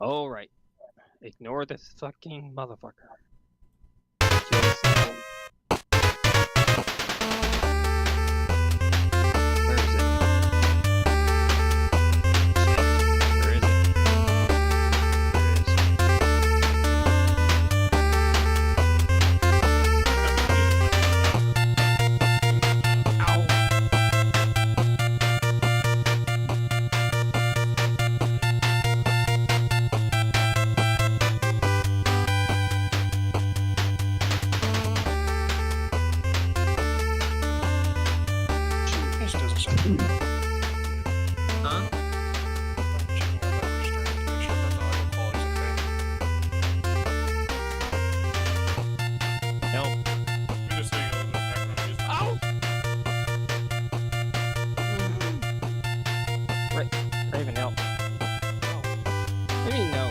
Alright. Ignore this fucking motherfucker. Just, where is it? Where is it? This doesn't sound good. Huh? Checking our network strength to make sure that the audio quality's okay. Help. I'm just saying a little bit of background music. Raven, help. Maybe no.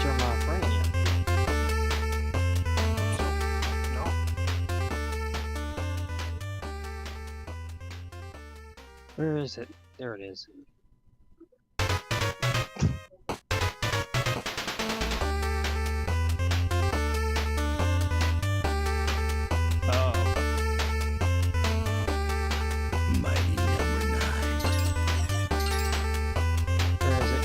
You're my friend. No. Where is it? There it is. Oh. Mighty number 9. Where is it?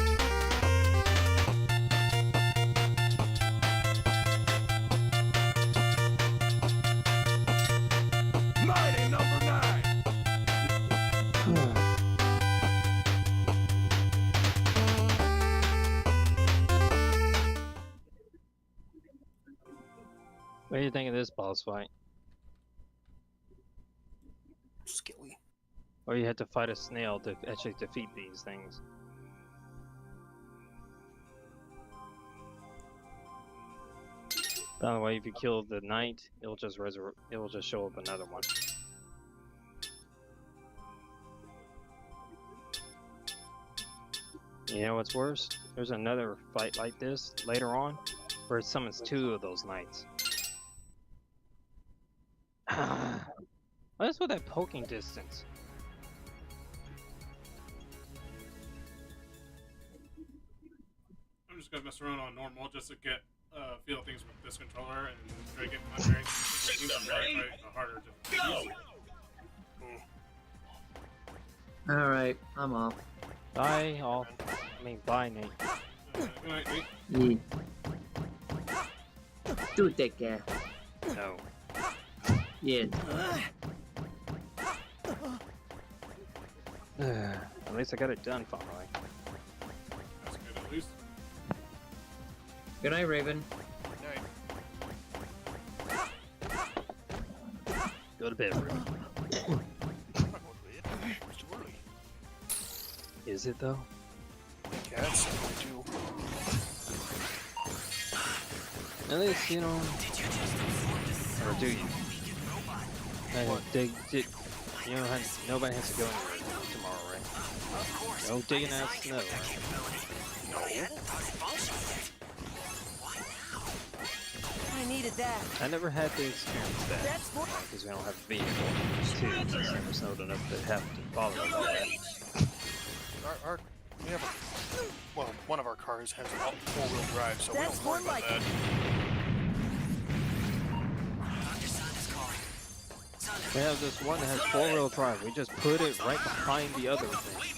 Mighty number 9! What do you think of this boss fight? Skilly. Or you had to fight a snail to actually defeat these things. By the way, if you kill the knight, it'll just show up another one. You know what's worse? There's another fight like this later on, where it summons 2 of those knights. What is with that poking distance? I'm just gonna mess around on normal just to get feel things with this controller and try to get my bearings. It seems to be a harder difficulty. Alright, I'm off. Bye, all. I mean, bye, Nate. Good night, Nate. Yeah. Do that guy. No. Yeah. At least I got it done finally. That's good at least. Good night, Raven. Night. Go to bed, Ruby. I'm not going to bed. It's too early. Is it though? Yeah, it's 7:02. At least, you know. Or do you? You know, nobody has to go anywhere tomorrow, right? No digging out snow, right? I needed that. I never had to experience that. That's what. Because we don't have a vehicle to never snowed enough to have to bother about that. We have well, one of our cars has four-wheel drive, so That's we don't worry more about like that. We have this one that has 4-wheel drive. We just put it right behind the other thing.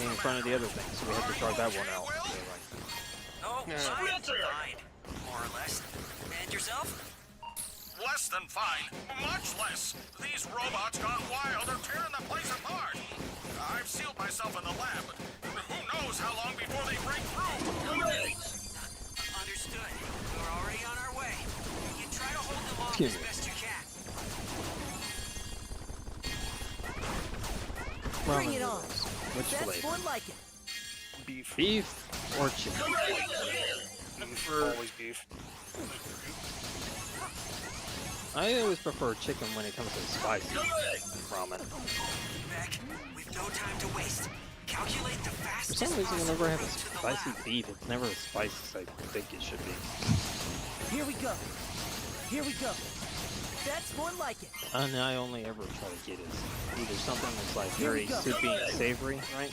In front of the other thing, so we have to try that one out. Oh, Yeah. I'm fine. More or less. And yourself? Less than fine. Much less. These robots gone wild are tearing the place apart. I've sealed myself in the lab, but who knows how long before they break through. Understood. We're already on our way. You try to hold them off Excuse as me. best you can. Bring it on. Which That's flavor? more like it. Beef. Beef or chicken? Beef. Always beef. I always prefer chicken when it comes to spicy ramen. Beck, we've no time to waste. Calculate the For fastest some reason, possible whenever I have a route to the spicy lab. beef, it's never as spicy as I think it should be. Here we go. Here we go. That's more like it. And I only ever try to get is either something that's like Here we very go. soupy and savory, right?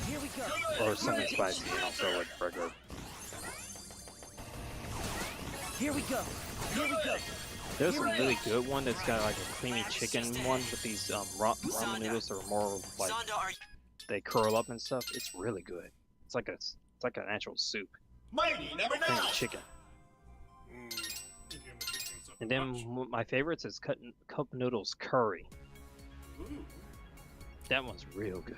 Here we go. Or something spicy, and I'll throw it regular. Here we go. Here we go. There's a really good one that's got like a creamy chicken one with these ramen noodles that are more like Sonda, are they curl up and stuff. It's really good. It's like an actual soup. Mighty number Creamy 9. chicken. Thinking of making something And then much. my favorites is cup noodles curry. Ooh. That one's real good.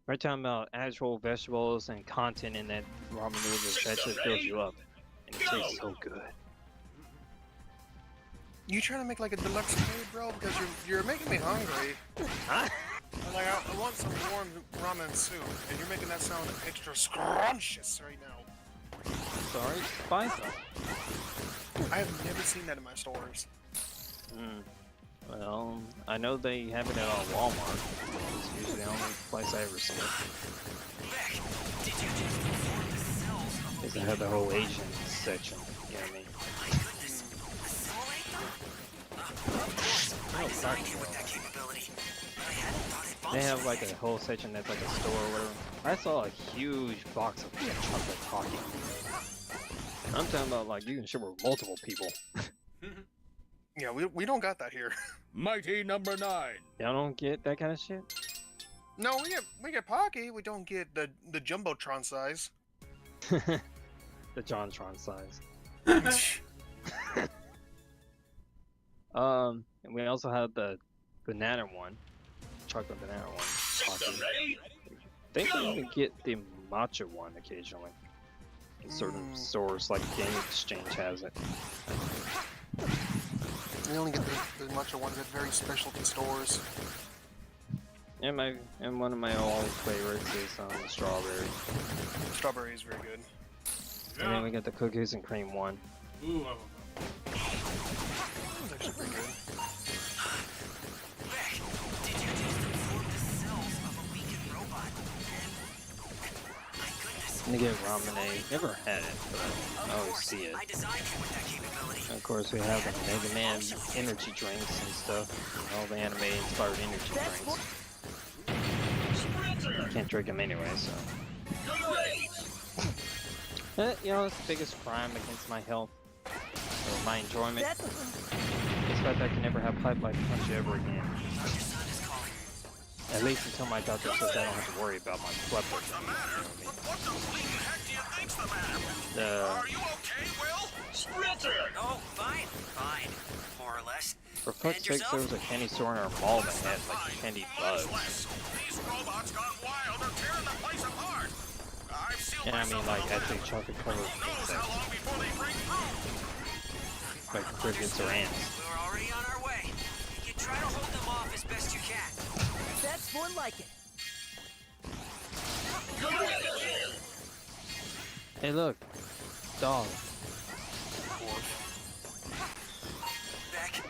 We're talking about actual vegetables and content in that ramen noodles that just fills you up. And it tastes so good. You trying to make like a deluxe food, bro? Because you're making me hungry. Huh? I'm like, I want some warm ramen soup, and you're making that sound extra scrumptious right now. Sorry, spicy. I have never seen that in my stores. Well, I know they have it at Walmart. It's usually the only place I ever see it. Beck, did you just inform the cells of a Because they have the whole Asian section. You know what I mean? My goodness. Assimilate them? Of course. I designed it with that capability. But I hadn't thought it They have functioned like yet. a whole section that's like a store or whatever. I saw a huge box of chocolate talkie. I'm talking about like you can share with multiple people. Yeah, we don't got that here. Mighty number 9. Y'all don't get that kind of shit? No, we get Pocky. We don't get the jumbotron size. The JonTron size. And we also have the banana one, chocolate banana one. Talkie. I think we even get the matcha one occasionally. In certain stores, like Game Exchange has it. We only get the matcha ones at very specialty stores. And one of my old favorites is strawberry. Strawberry is very good. And then Yeah. we got the cookies and cream one. Ooh, I love that. It's actually pretty good. Beck, did you just inform the cells of a weakened robot? My goodness. And they get ramen. Never had it, but I always see it. I designed it with that capability. Of course, we have the Mega Man energy drinks and stuff. And all the anime-inspired energy That's drinks. I can't drink them anyway, so. You know, it's the biggest crime against my health or my enjoyment. That's It's the fact that I can never have pipe-like punch ever again. Dr. Sonda's calling. At least until my doctor says I don't have to worry about my blood What's the pressure. matter? What the bleeding heck do you think's the matter? Uh, Are you okay, Will? Sprinter! Oh, fine. Fine. More or less. For fuck's sake, there was a candy store in our mall that had like candy bugs. These robots gone wild are tearing the place apart. I've sealed And I mean myself like in the actually lab. chocolate covered Who knows how long before they break through? like crickets or ants. We're already on our way. You try to hold them off as best you can. That's more like it. Hey look, dog. Beck,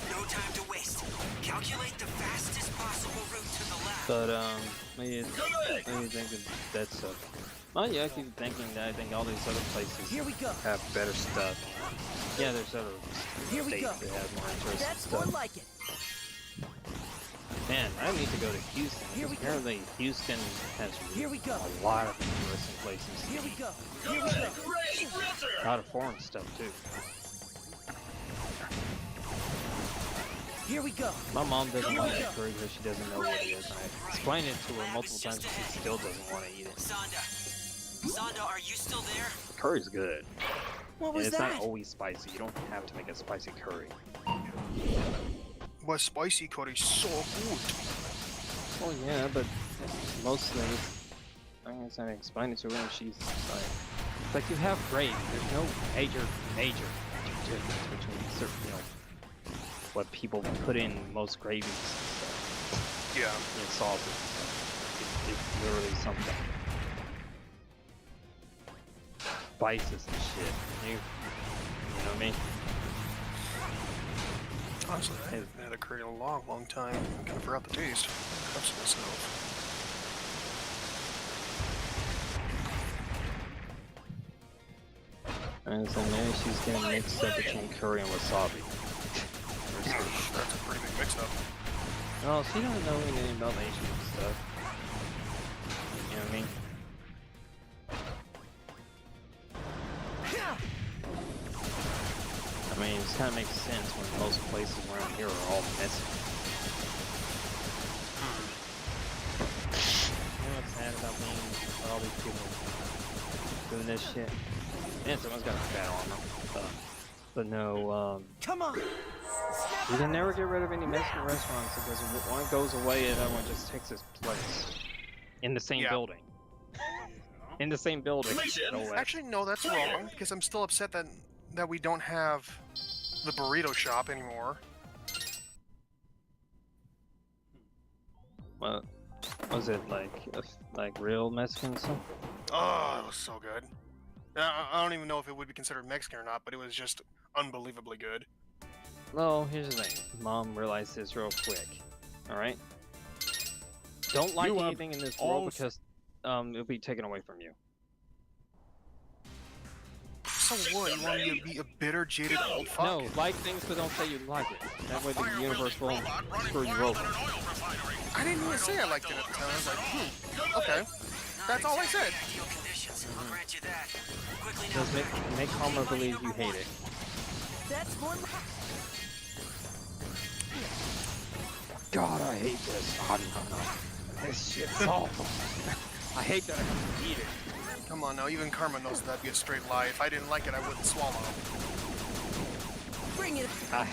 no time to waste. Calculate the fastest possible route to the lab. But what do you think of that stuff? Well, yeah, I keep thinking that I think all these other places Here we go. have better stuff. Yeah, there's other Here we states go. that have more interesting That's more stuff. like it. Man, I need to go to Houston. Here we go. Apparently, Houston has Here we go. a lot of interesting places. Here we go. Here we go. A lot of foreign stuff too. Here we go. My mom doesn't Here want we to go. curry because she doesn't know what it is. And I explained it to her multiple times, and she still doesn't want to eat it. Sonda. Sonda, are you still there? Curry's good. What And was it's that? not always spicy. You don't have to make a spicy curry. But spicy curry is so good. Well, yeah, but mostly, I guess I explained it to her, and she's like, it's like you have gravy. There's no major difference between certain, you know, what people put in most gravies and stuff. Yeah. And sauces and stuff. It's literally something. Spices and shit. You know what I mean? Honestly, I haven't had a curry in a long time. I kind of forgot the taste. Cups myself. And so maybe she's getting mixed up between curry and wasabi. That's a pretty big mix-up. Oh, she doesn't know anything about Asian stuff. You know what I mean? I mean, it kind of makes sense when most places around here are all Mexican. You know what's sad about being all these people doing this shit? Man, someone's got a fat on them. But no, Come on. you can never get rid of any Mexican restaurants because one goes away and everyone just takes its place. In the same Yeah. building. In the same building. No way. Actually, no, that's wrong, because I'm still upset that we don't have the burrito shop anymore. What was it like real Mexican stuff? Oh, it was so good. I don't even know if it would be considered Mexican or not, but it was just unbelievably good. Well, here's the thing. Mom realized this real quick. Alright? Don't like You, anything in this all world because it'll be taken away from you. So what? You want me to be a bitter, jaded old fuck? No, like things but don't say you like it. That way the universe won't screw you over. I didn't even say I liked it at the time. I was like, okay. That's all I said. Ideal conditions. I'll grant you that. Quickly now. Just make Homer believe you hate it. That's one. God, I hate this. Oh, no. This shit's awful. I hate that I have to eat it. Come on now, even Karma knows that'd be a straight lie. If I didn't like it, I wouldn't swallow. Bring it. I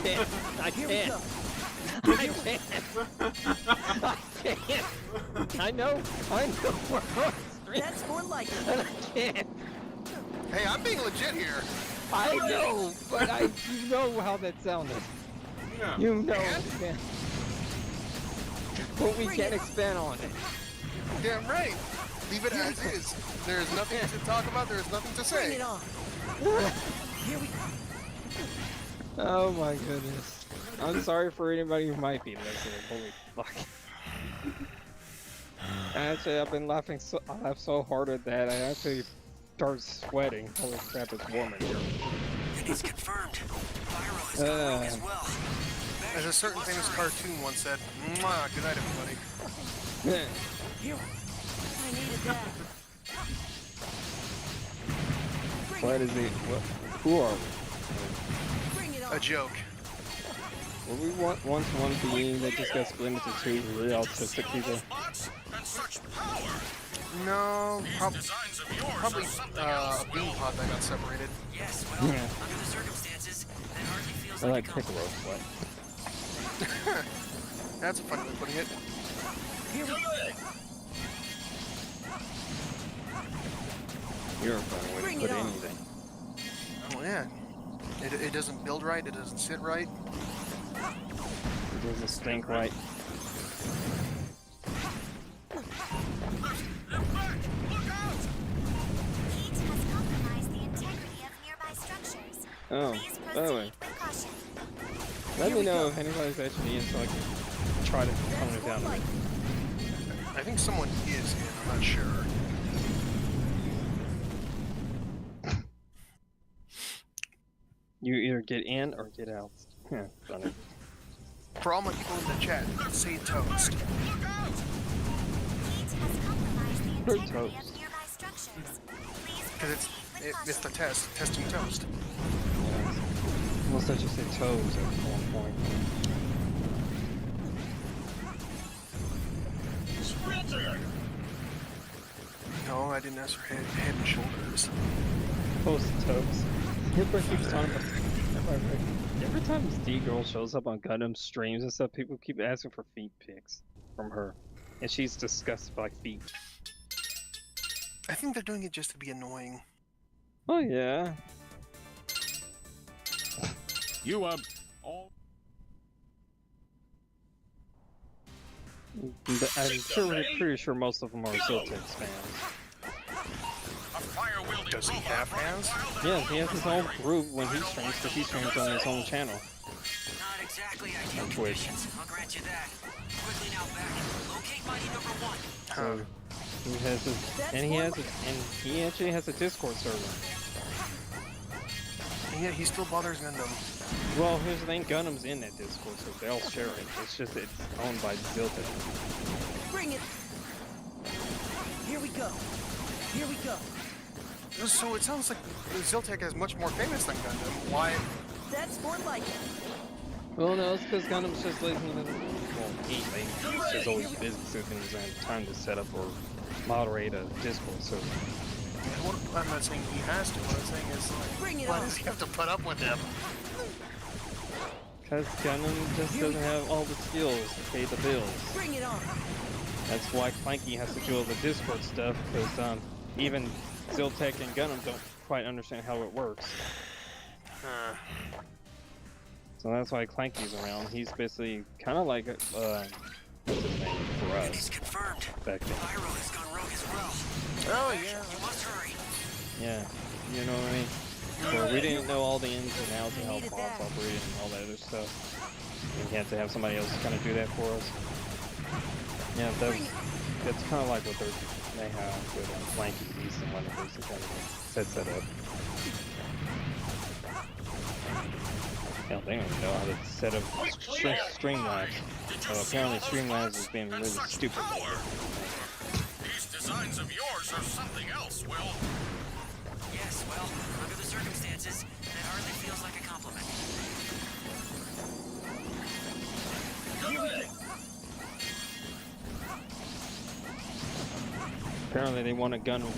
can't. I Here we can't. go. I can't. I can't. I know. We're on the street. That's more like it. And I can't. Hey, I'm being legit here. I know, but you know how that sounded. Yeah. You know. And? Yeah. But we Bring can't it. expand on it. Damn right. Leave it as is. There's nothing to talk about. There's nothing to Bring say. it on. Here we go. Oh my goodness. I'm sorry for anybody who might be listening. Holy fuck. Actually, I've been laughing I laughed so hard at that, I actually started sweating. Holy crap, it's warm in here. It's confirmed. Viral has gone rogue as well. As a certain famous cartoon once said, "Mwah, good night, everybody." Here. I needed that. Bring What it. is it? Who are we? Bring it A on. joke. Were we once one being that just got split into two really autistic people? And such power. No, Designs of yours probably are something a else. bean pod that got separated. Yes, well, Yeah. under the circumstances, that hardly feels I like like a compliment. Piccolo, but That's a funny way of putting it. Here we go. you're a funny way Bring to it put on. anything. Oh yeah. It doesn't build right. It doesn't sit right. It doesn't stink right. Look back! Look out! Heat has compromised the integrity of nearby structures. Oh, Please by the way, proceed with caution. let Here me we know go. if anybody's actually in so I can try to tone That's it more down. like it. I think someone is in. I'm not sure. You either get in or get out. Yeah, funny. For all my people in the chat, say toast. Look out! Heat has compromised the Good integrity toast. of nearby structures. Please Because proceed with it's the caution. testing toast. Yeah. Almost let you say toes at one point. No, I didn't ask for head and shoulders. Post toes. Everybody keeps talking about. Every time this D girl shows up on Gundam streams and stuff, people keep asking for feet pics from her, and she's disgusted by feet. I think they're doing it just to be annoying. Oh yeah. You all Pretty sure most of them are Ziltex fans. A fire-wielding Does he robot have running hands? wild and Yeah, he has his own group when he streams, because he streams on his own channel. Not exactly ideal On Twitch. conditions. I'll grant you that. Quickly now back. Locate mighty number 1. So he has his, and he actually has a Discord server. Yeah, he still bothers Gundam. Well, here's the thing, Gundam's in that Discord, so they all share it. It's just it's owned by Zilton. Bring it. Here we go. Here we go. So it sounds like Ziltech is much more famous than Gundam. Why? That's more like it. Well, no, it's because Gundam's just lazy than, well, he's just always busy, so he doesn't have time to set up or moderate a Discord server. I'm not saying he has to. What I'm saying is, like, Bring it why on. does he have to put up with him? Because Gundam just doesn't have all the skills to pay the bills. Bring it on. That's why Clanky has to do all the Discord stuff, because even Ziltech and Gundam don't quite understand how it works. So that's why Clanky's around. He's basically kind of like, what's his name for us It's confirmed. back then. Pyro has gone rogue as well. Oh yeah. You must hurry. Yeah, you know what I mean? So we didn't know all the ins and outs of how bots operated and all that other stuff. And we had to have somebody else kind of do that for us. Yeah, that's kind of like what they have with Clanky, Beast, and one of those to kind of set that up. Hell, they don't even know how to set up Streamlabs. So apparently Streamlabs has been really stupid. These designs of yours are something else, Will. Yes, well, under the circumstances, that hardly feels like a compliment. Apparently they want a Gundam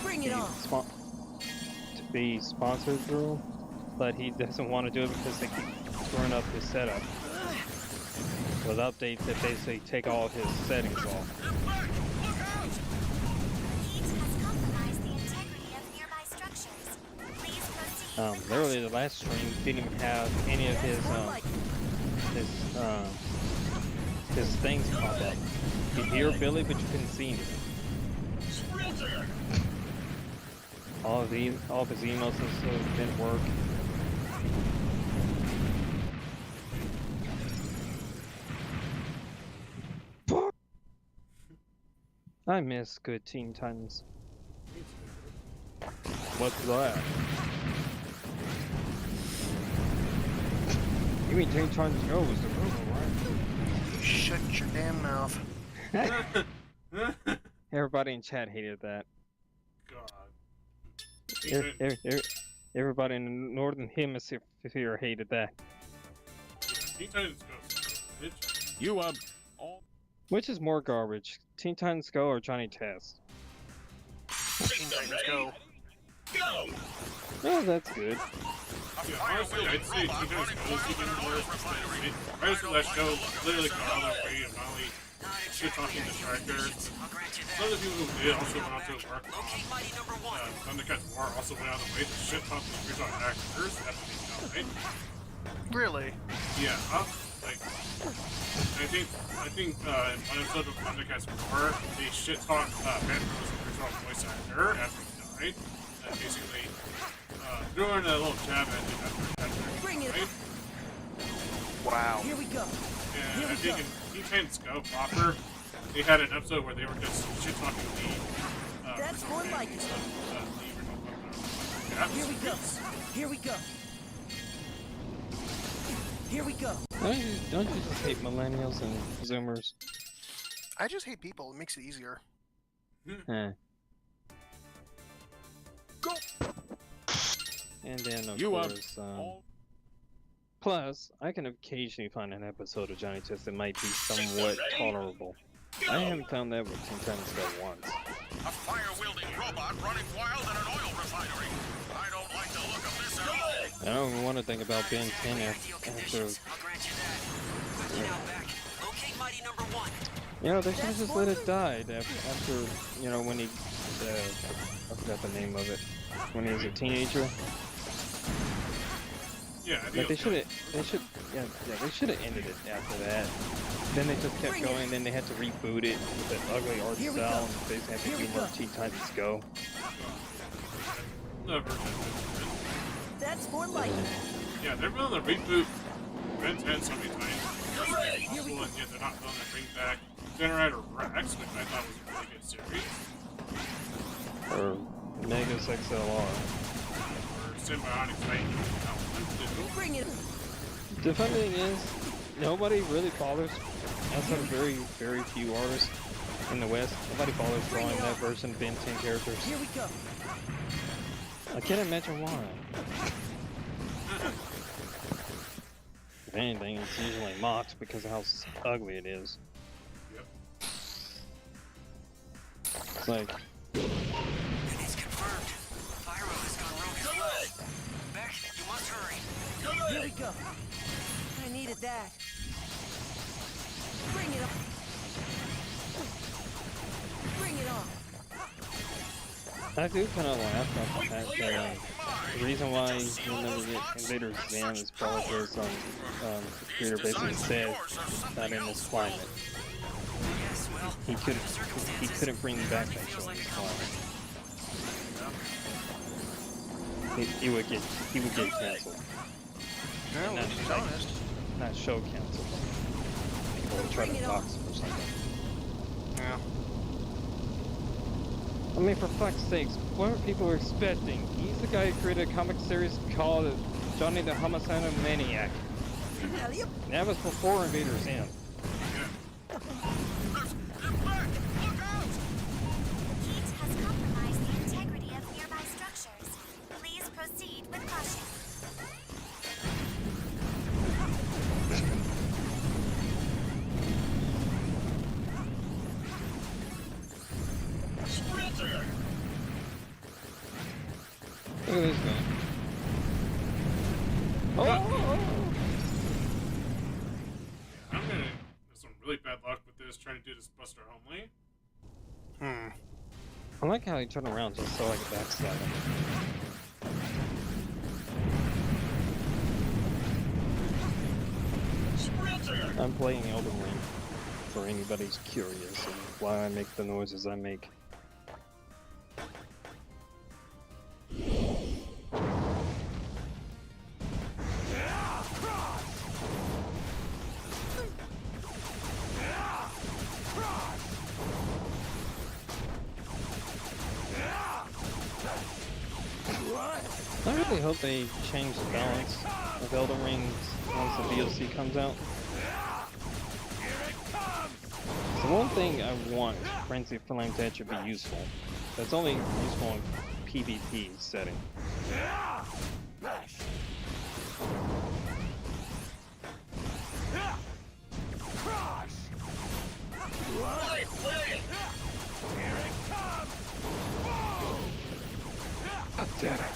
Bring it on. to be sponsored through, but he doesn't want to do it because they keep screwing up his setup. With updates that basically take all of his settings off. Heat has compromised the integrity of nearby structures. Please proceed with Literally the last stream didn't even have any of his things pop up. You could hear Billy, but you couldn't see him. All of his emails and stuff didn't work. I miss good Teen Titans. What's that? You mean Teen Titans Go was the rumor, right? Shut your damn mouth. Everybody in chat hated that. God. Everybody in the Northern Hemisphere hated that. Teen Titans Go. Bitch. You all Which is more garbage, Teen Titans Go or Johnny Test? Teen Titans Go. Oh, that's good. Yeah, honestly, I'd say Teen Titans Go is even worse. Riders of Last Go literally got out of their way of not only shit-talking the characters. I'll grant you Some of that. the people who did also went out to work Locate on Mighty number 1. Thundercats War also went out of the way to shit-talk the original actors after they died. Really? Yeah, like, I think in one episode of Thundercats War, they shit-talked Panthers' original voice actor after he died. And basically, threw in a little jab at him after Bring he it. died. Wow. Here we go. And Here I we think go. in Teen Titans Go proper, they had an episode where they were just shit-talking the That's original more like names it. of the original Thundercats. Here we go. Here we go. Here we go. Don't you just hate millennials and Zoomers? I just hate people. It makes it easier. Eh. And then of You course, all plus I can occasionally find an episode of Johnny Test that might be somewhat tolerable. I haven't found that with Teen Titans Go once. A fire-wielding robot running wild in an oil refinery. I don't like the look of this at all. I don't even want to think about Ben 10 Ideal after. conditions. I'll grant you that. Quickly now, back. Locate Mighty number 1. You know, they should have just let it die after, you know, when he, I forgot the name of it, when he was a teenager. Yeah, Like they should have ended it after that. Then they just kept going, then they had to reboot it with that ugly art Here we style, go. and basically had to Here be we more go. Teen Titans Go. Never. That's more like it. Yeah, they're willing to reboot Ben 10 so many times. Possible, and yet they're not willing to bring back Generator Rex, which I thought was a really good series. Or Megas XLR. Or symbiotic fight. Bring it. The fun thing is, nobody really bothers, outside of very, very few artists in the West, nobody bothers drawing that version of Ben 10 characters. Here we go. I can't imagine why. If anything, it's usually mocked because of how ugly it is. Yep. It's like, It's confirmed. Pyro has gone rogue as well. Beck, you must hurry. Here we go. I needed that. Bring it up. Bring it on. I do kind of laugh at the fact that the reason why you'll never get Invader Zim is probably because the creator basically said that in this climate Yes, well, he couldn't bring back that show in this climate. He would get canceled. Yeah, And well, that's she's like- honest. Not show canceled. People would try to box him or something. Yeah. I mean, for fuck's sakes, what are people expecting? He's the guy who created a comic series called Johnny the Homicidal Maniac. Hell yep. That was before Invader Zim. Look out! Heat has compromised the integrity of nearby structures. Please proceed with caution. Look at this guy. Oh! I'm gonna have some really bad luck with this, trying to do this Buster only. I like how he turned around just so I could backstab him. I'm playing Elden Ring, for anybody's curious, and why I make the noises I make. I really hope they change the balance of Elden Ring once the DLC comes out. The one thing I want Frenzy Flame to actually be useful. That's only useful in PvP setting. Pathetic.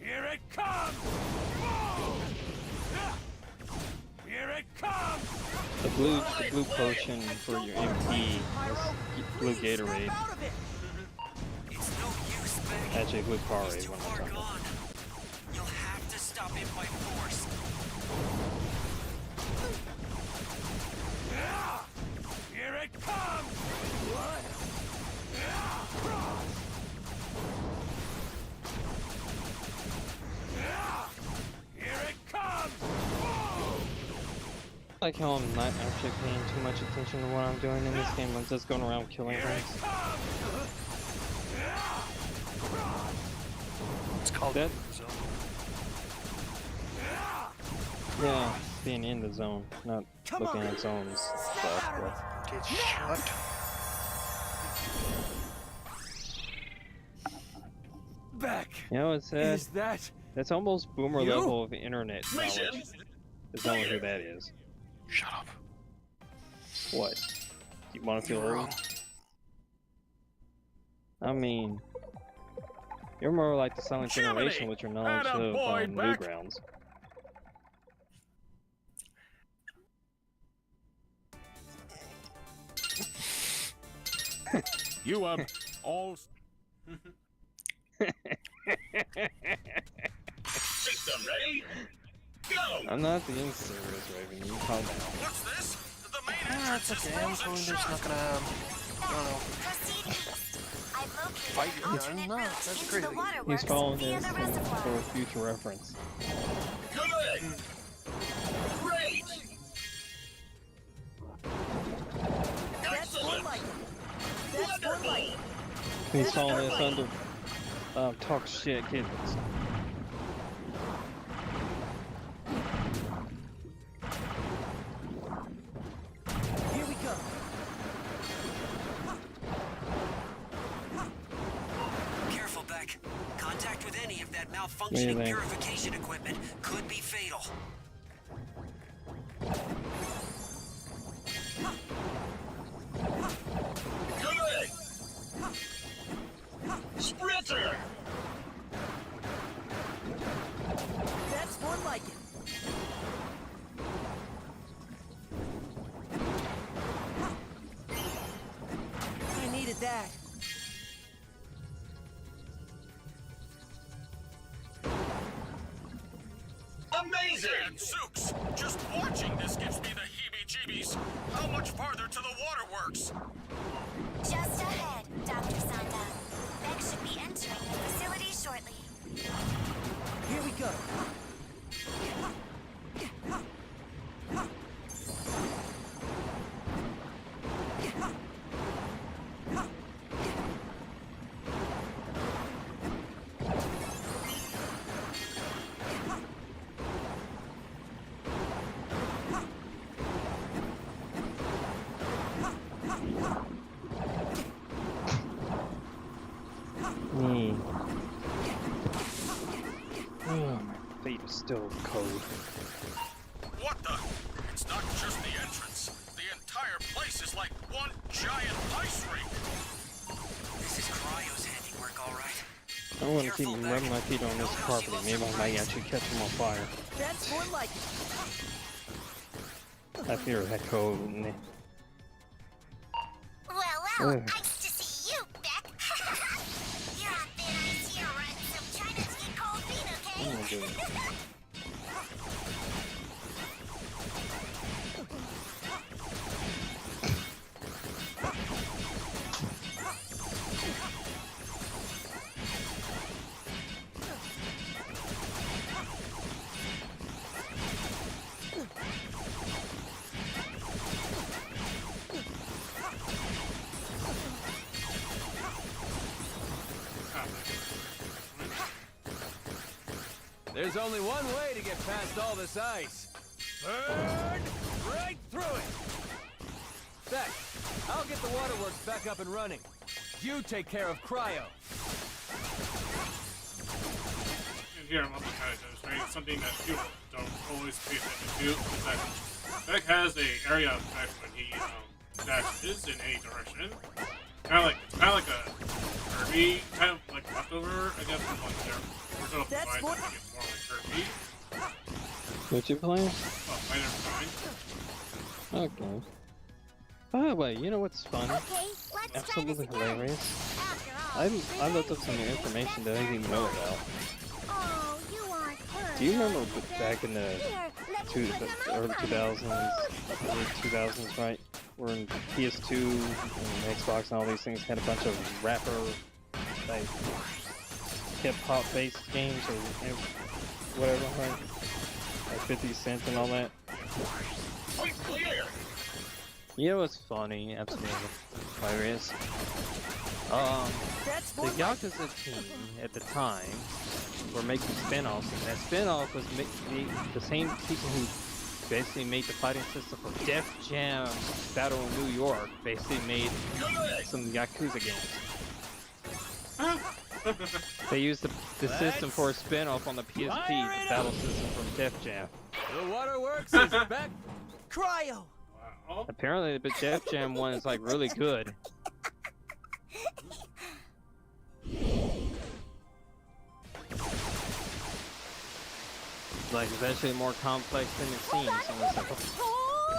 Here it comes! Here it comes! The blue potion for your MP is blue Gatorade. It's no use, Beck. Actually, blue Powerade He's too when far I'm talking. gone. You'll have to stop him by force. Here it comes! What? Here it comes! I like how I'm not actually paying too much attention to what I'm doing in this game. I'm just going around killing things. It's called That- the zone. Yeah, being in the zone, not Come looking on. at zones stuff. But Get shut. Beck! you know what's sad? Is that That's almost boomer You? level of internet knowledge. Is knowing who that is. Shut up. What? You want to feel You're old? wrong. I mean, you're more like the silent generation with your knowledge of Newgrounds. You all System ready? Go! I'm not being serious, Raven. You calm down. What's this? The main Ah, entrance it's is okay. I'm frozen totally just shut. not gonna. I don't know. Proceed east. I've located Fight an your gun? alternate No, route that's into crazy. the He's waterworks following via this the reservoir. for future reference. Good! Great! That's more like it. That's more like it. He saw this under talk shit kids. Here we go. Careful, Beck. Contact with any of that malfunctioning think? purification equipment could be fatal. Sprinter! That's more like it. I needed that. Amazing! Zooks! Just watching this gives me the heebie-jeebies. How much farther to the waterworks? Just ahead, Dr. Sanda. Beck should be entering the facility shortly. Here we go. Oh, my feet are still cold. What the? It's not just the entrance. The entire place is like one giant ice rink. This is Cryo's handiwork, all right. I want to keep rubbing my feet on this carpet. Maybe I might actually catch them on fire. That's more like it. I fear that cold. Well, Ugh. nice to see you, Beck. You're on thin ice here, running some China tea cold feet, okay? I'm gonna do it. There's only one way to get past all this ice. Burn right through it! Beck, I'll get the waterworks back up and running. You take care of Cryo. And here I'm also kind of demonstrating something that people don't always pay attention to. Is that Beck has a area of effect when he dashes in any direction. Kind of like a Kirby, kind of like leftover, I guess, from like their original design. That's That more- make it more like Kirby. What you playing? Oh, minor design. Okay. By the way, you know what's funny? Okay, let's Absolutely try this again. hilarious. After all, I looked up some new information that I didn't even know about. Oh, you aren't hurt. Do you remember back in the Here, let me put them early on. 2000s, early 2000s, right? When PS2 and Xbox and all these things had a bunch of rapper, like hip-hop based games or whatever, right? Like 50 Cent and all that. You know what's funny? Absolutely hilarious. That's The more like Yakuza team at the time were making spin-offs, and that spin-off was the same people who basically made the fighting system for Def Jam Battle in New York, basically made some Yakuza games. They used the system for a spin-off on the PSP, the battle system from Def Jam. The waterworks is back. Cryo. Wow. Apparently, the Def Jam one is like really good. Like, it's actually more complex than it seems. And it's like,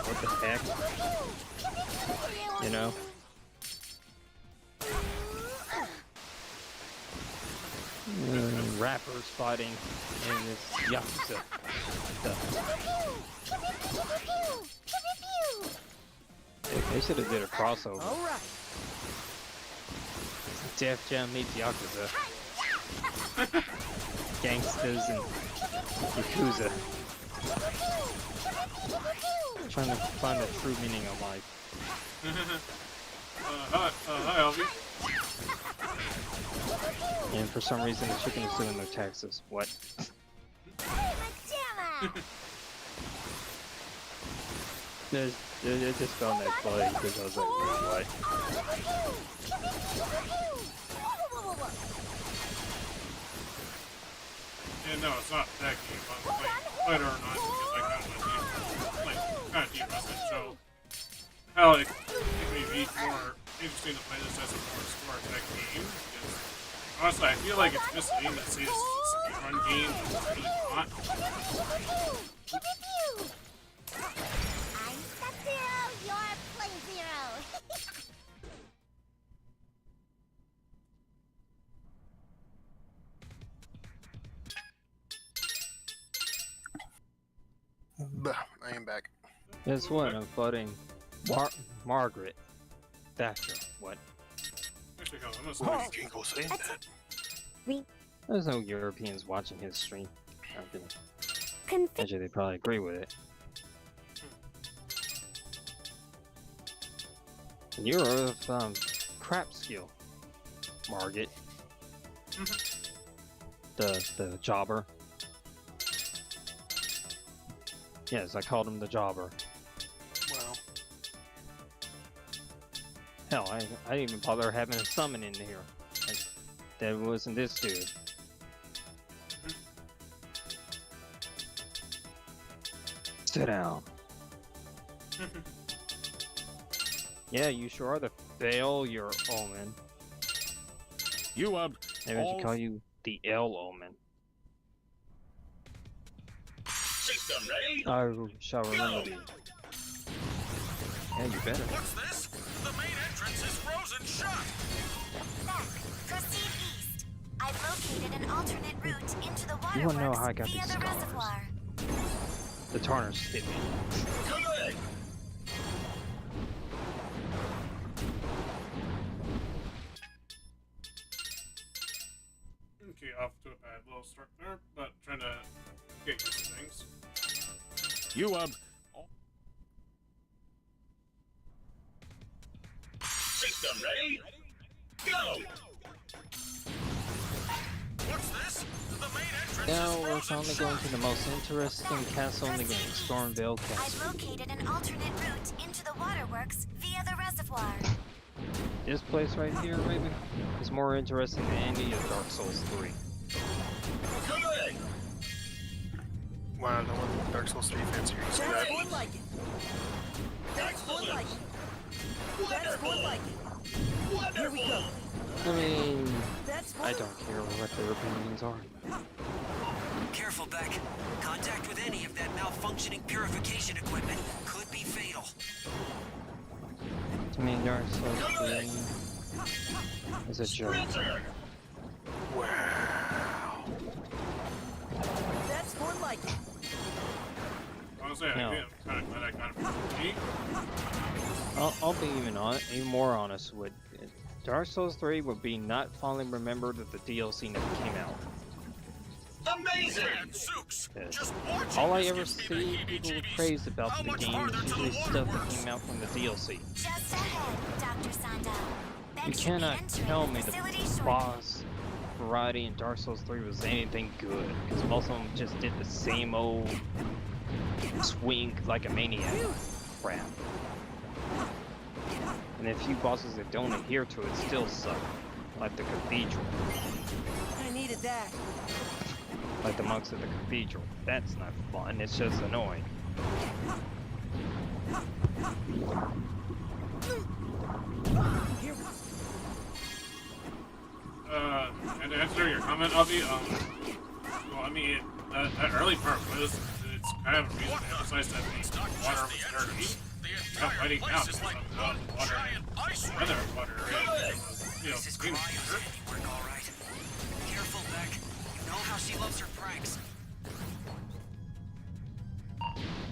what the heck? You know? Rappers fighting in this Yakuza stuff. They should have did a crossover. All right. Def Jam meets Yakuza. Gangsters and Yakuza. Trying to find the true meaning of life. Hi, Elvie. And for some reason, the chicken is doing their taxes. What? It just felt that funny because I was like, what? Yeah, no, it's not that game. I'm playing Fighter or not because I kind of de-rust it. So, hell, it may be more interesting to play this as a more score type game. Because, honestly, I feel like it's misleading to say this is a speedrun game, but it's really not. I'm Sub-Zero, you're Plane Zero. I am back. Guess what? I'm fighting Margaret Thatcher. What? Actually, hell, I'm gonna You can't go saying that. There's no Europeans watching his stream. Config. Actually, they probably agree with it. And you're of crap skill, Margaret. The jobber. Yes, I called him the jobber. Well, Hell, I didn't even bother having a summon in here. That wasn't this dude. Sit down. Yeah, you sure are the failure omen. You Maybe I should call you the L omen. System ready? I shall remember thee. Yeah, you better. What's this? The main entrance is frozen shut. Back. Proceed east. I've located an alternate route into the You wanna know waterworks how I got via these the scars? reservoir. The Tarners hit me. Good. Okay, off to a bad little start there, but trying to get used to things. You System ready? Go! What's this? The main entrance Now is we're frozen finally shut. going to the most interesting castle in the game, Stormvale I've Castle. located an alternate route into the waterworks via the reservoir. This place right here, Raven, is more interesting than any of Dark Souls 3. Good. wow, no one Dark Souls 3 fans here. You see that? That's more like it. That's more like it. That's more like it. Here we go. I mean, That's more I don't care what their opinions are. Careful, Beck. Contact with any of that malfunctioning purification equipment could be fatal. To me, Dark Souls 3 is a joke. Wow. That's more like it. Honestly, No. I'm kind of glad I got it for me. I'll be even more honest with it. Dark Souls 3 would be not fondly remembered if the DLC never came out. Amazing! Zooks! Yes. Just watching All I this ever gives me the see people heebie-jeebies. praise about How the much game farther is to the usually stuff that waterworks? came out from the DLC. Just ahead, Dr. Sando. Beck You should be cannot entering tell the me the facility shortly. boss variety in Dark Souls 3 was anything good, because most of them just did the same old swing like a maniac crap. And a few bosses that don't adhere to it still suck, like the Cathedral, I needed that. like the monks of the Cathedral. That's not fun, it's just annoying. Here we And to answer your comment, Avi, well, I mean, that early part was, it's kind of a reason to emphasize that It's not the water just was the dirty. entrance. The Kept entire fighting place out is like because one of water, giant ice weather rink. water, you know, This is clean Cryo's water. handiwork, all right. Careful, Beck. You know how she loves her pranks.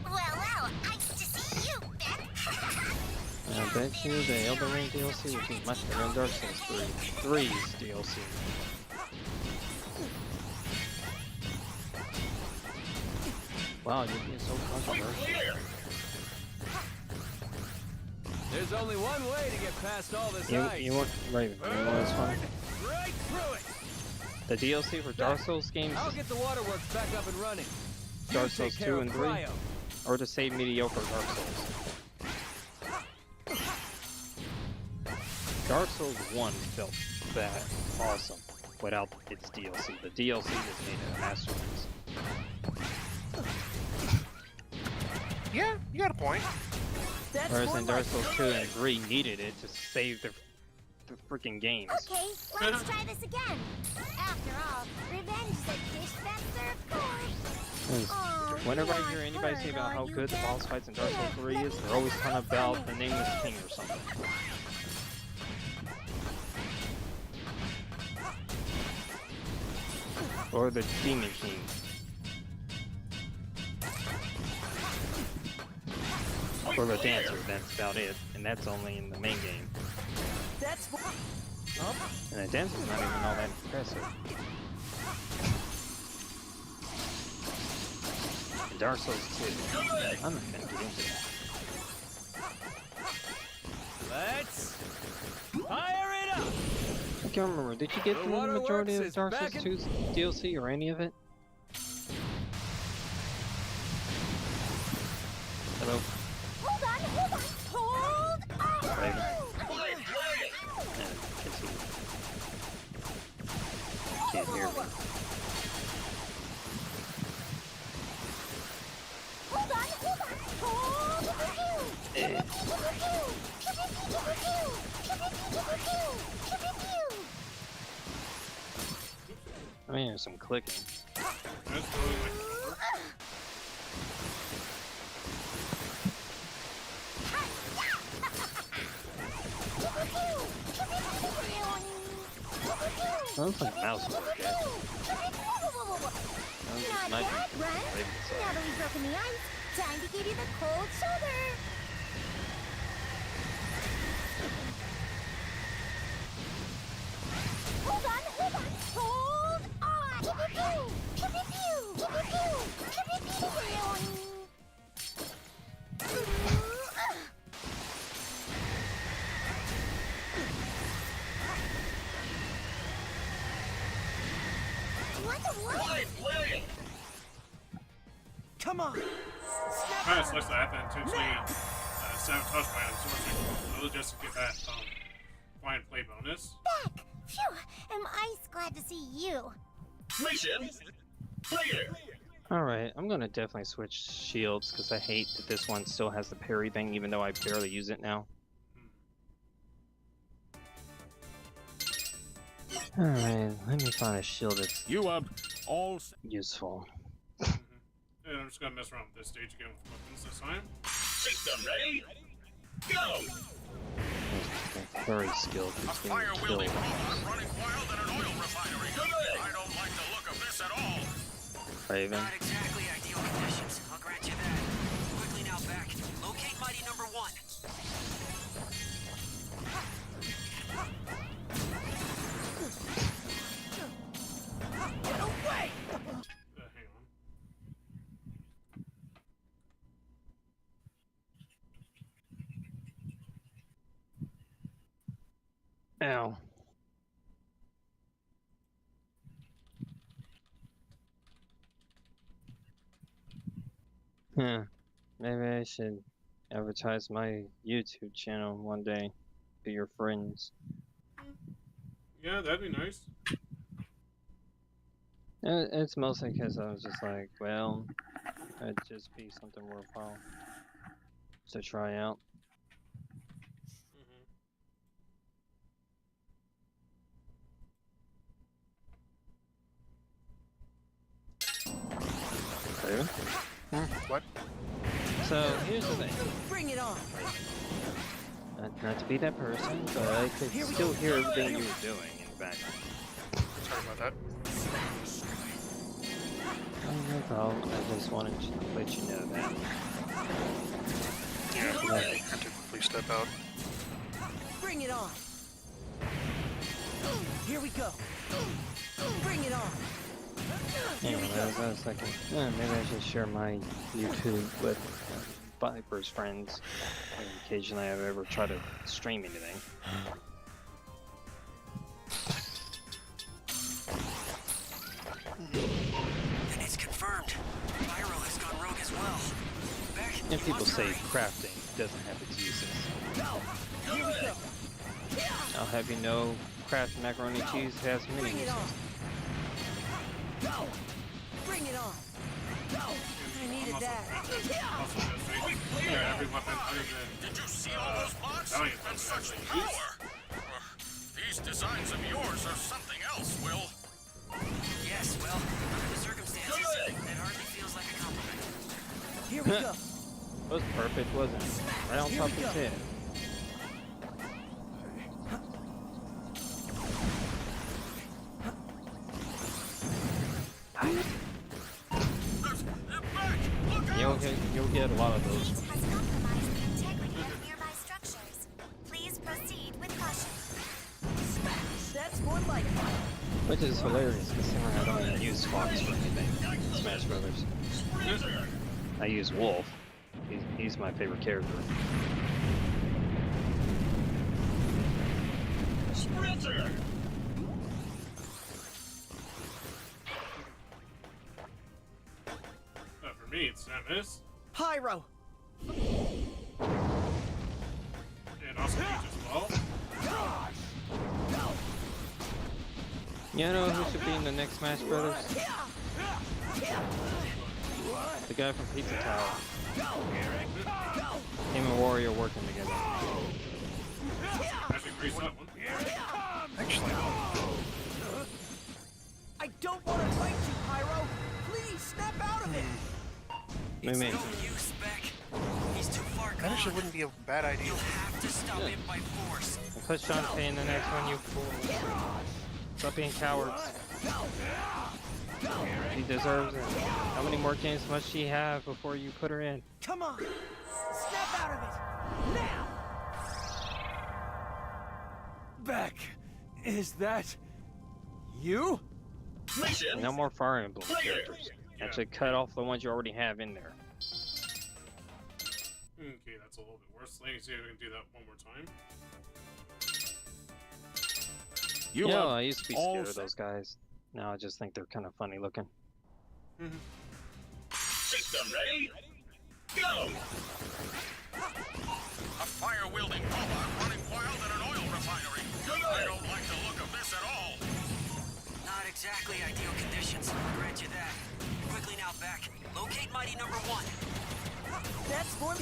Well, nice to see you, Beck. And I bet you the Elden Ring DLC will be much better than Dark Souls 3's DLC. Wow, you're being so controversial. There's only one way to get past all this You ice. want Raven? You know what's fun? Right through it. The DLC for Dark Souls games, I'll get the waterworks back up and running. Dark You Souls take care 2 of and 3, Cryo. or to save mediocre Dark Souls. Dark Souls 1 felt that awesome without its DLC. The DLC just made it a masterpiece. Yeah, you got a point. That's Whereas more in Dark like Souls 2 and 3 needed it to save the freaking games. Okay, let's try this again. After all, revenge is a dish best served cold. 'Cause whenever I hear anybody say about how good the boss fights in Dark Souls 3 is, they're always talking about the Nameless King or something. Or the Demon King. Or the Dancer, that's about it. And that's only in the main game. That's what. And the Dancer's not even all that impressive. In Dark Souls 2, I'm not gonna get into that. Let's fire it up. I can't remember, did you get The through the majority waterworks of is Dark Souls back in- 2's DLC or any of it? Hello? Hold on. Hold on. Raven? Can't hear me. Hold on. Hold. Eh. I mean, there's some clicking. That's really like over. Sounds like mouse work, actually. Not Might be bad, Ren. Raven's side. Now that we've broken the ice, time to give you the cold shoulder. Hold on. Hold on. What? Come on. Kind of sucks that I have to intentionally sabotage my own sourcing just to get that fine play bonus. Back. Phew. Am I glad to see you. Alright, I'm gonna definitely switch shields because I hate that this one still has the parry thing even though I barely use it now. Alright, let me find a shield that's You are all useful. And I'm just gonna mess around with this stage again with weapons this time. The parry skill A keeps getting fire-wielding killed. robot running wild in an oil refinery. I don't like the look of this at all. Raven. Not exactly ideal conditions, I'll grant you that. Quickly now back. Locate Mighty number 1. Get away! Hang on. Ow. Maybe I should advertise my YouTube channel one day to your friends. Yeah, that'd be nice. It's mostly because I was just like, well, it'd just be something worthwhile to try out. Raven? What? So here's the thing. Bring it on. Not to be that person, but I could still hear everything you were doing in the background. Sorry about that. Oh, no problem. I just wanted to let you know that. Yeah, I had to please step out. Bring it on. Here we go. Bring it on. Anyway, I was thinking, maybe I should share my YouTube with Viper's friends. Occasionally I've ever tried to stream anything. And people say crafting doesn't have its uses. Here we go. I'll have you know, craft macaroni and cheese has many Bring it uses. on. Go. Bring it on. I needed that. Also, just say, every weapon other than Did you see all those mods? valiant And weapons such actually used. power! These designs of yours are something else, Will. Yes, well, under the circumstances, it hardly feels like a compliment. Here we go. It was perfect, wasn't it? Right on Here top we of his go. head. You'll get a lot of those. Heat has compromised the integrity of nearby structures. Please proceed with caution. That's more like it. Which is hilarious, considering I don't even use Fox for anything. Smash Brothers. I use Wolf. He's my favorite character. For me, it's Samus. Pyro. And also Peach as well. You know who should be in the next Smash Brothers? The guy from Pizza Tower. Him and Wario working together. Actually, grease that one. Actually, I don't want to fight you, Pyro. Please snap out of it. What do you mean? No use, Beck. He's too far that gone. actually wouldn't be a bad idea. You'll have to stop him by force. I'll put Shantae in the next one, you fool. Stop being cowards. She deserves it. How many more games must she have before you put her in? Come on. Snap out of it. Now. Beck, is that you? No more Fire Emblem characters. Actually, cut off the ones you already have in there. Okay, that's a little bit worse. Let me see if I can do that one more time. You Yeah, have I used to be all scared of set. those guys. Now I just think they're kind of funny looking. System ready? Go! A fire-wielding robot running wild in an oil refinery. I don't like the look of this at all. Not exactly ideal conditions, I'll grant you that. Quickly now, Beck. Locate Mighty Number 1. That's more.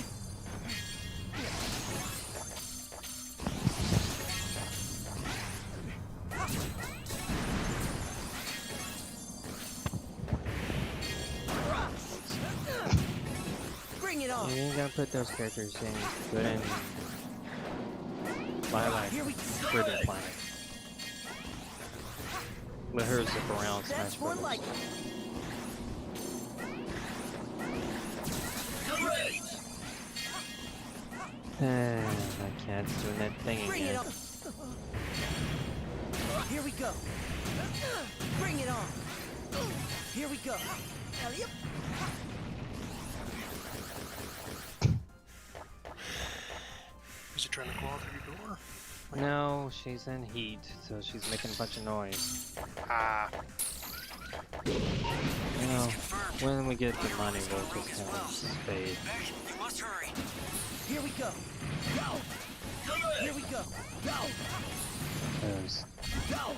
Bring it on. You ain't gonna put those characters in good in Lilac Here we Forbidden Planet. Let her zip around Smash That's more Brothers. like it. My cat's doing that thing Bring it again. on. Here we go. Bring it on. Here we go. Alley-oop. Is it trying to claw through your door? No, she's in heat, so she's making a bunch of noise. Ah, You know, when we get the money, we'll just have a spade. Beck, you must hurry. Here we go. Go. Here we go. Go. 'Cause Go.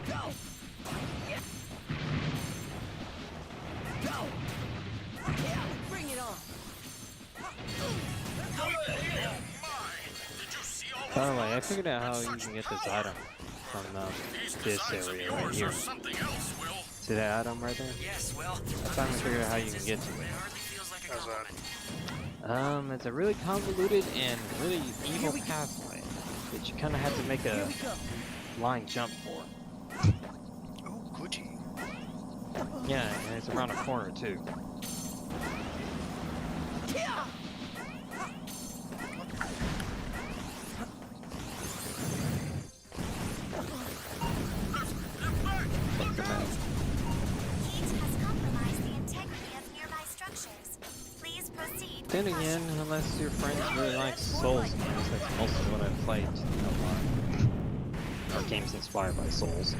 Go. Go. Bring it on. Did you see all by those the way, I mods? figured out how And you such can get this power! item from These this designs of area right yours here. are something else, Will. See that item right there? Yes, well, I finally figured out how you can get to it it. hardly feels like a how's that? compliment. It's a really convoluted and really evil we go. pathway that you kind of have to make Here a we go. line jump for. Oh, Gucci. Yeah, and it's around a corner too. Look at that. Heat has compromised the integrity of nearby structures. Please proceed Then with again, caution. unless your friends really like Souls games, that's mostly what I've played a lot. Or games inspired by Souls.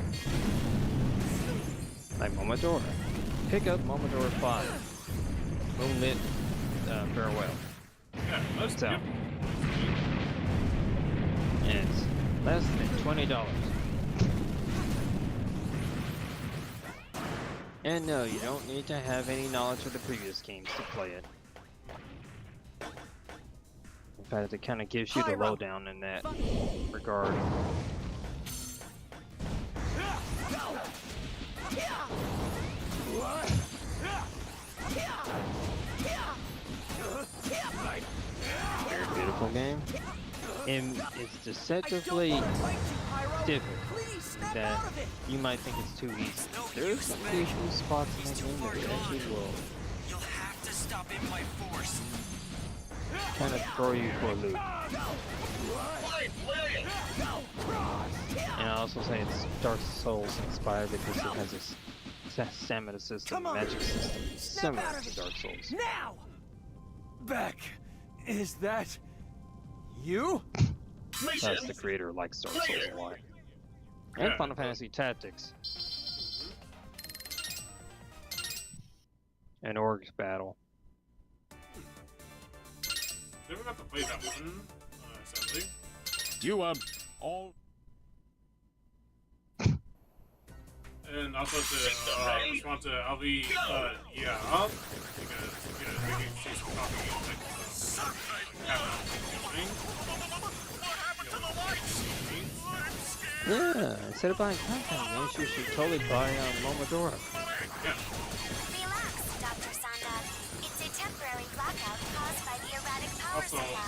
like Momodora. Pick up Momodora 5. Moonlit Farewell. Yeah, that's So, yep. and it's less than $20. And no, you don't need to have any knowledge of the previous games to play it. In fact, it kind of gives you the lowdown in that regard. Very beautiful game. And it's deceptively difficult that you might think it's too easy. There's some few spots in the game that actually will You'll have to stop him by force. kind of throw you for a loop. And I also say it's Dark Souls inspired because it has this stamina system, magic system, similar to Dark Souls. Now! Beck, is that you? That's the creator likes Dark Souls a lot. And Yeah. Final Fantasy Tactics. And Orcs Battle. Never got to play that one, sadly. You, all... And also to respond to Ali, yeah, because, you know, they can see some copy of like, Yeah, instead of buying content games, you should totally buy Momodora. Yeah. Relax, Dr. Sanda. It's a temporary blackout caused by the erratic power Also, supply.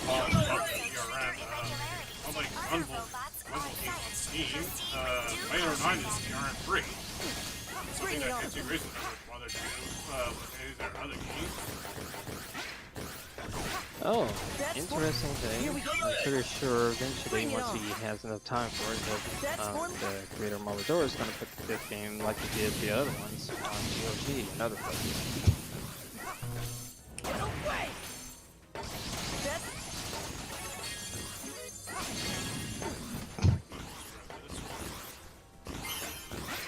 in Also, your trigger RAM, irregularities unlike and other Unvolt, robots on Unvolt games on site. Steam, Proceed with due Layer 9 caution. is DRM free. Something that Kenshi Racing never bothered to do with any of their other games. Oh, interesting thing. I'm pretty sure eventually, once he has enough time for it, that the creator of Momodora is going to put the fifth game like he did the other ones on GOG and other places. No way!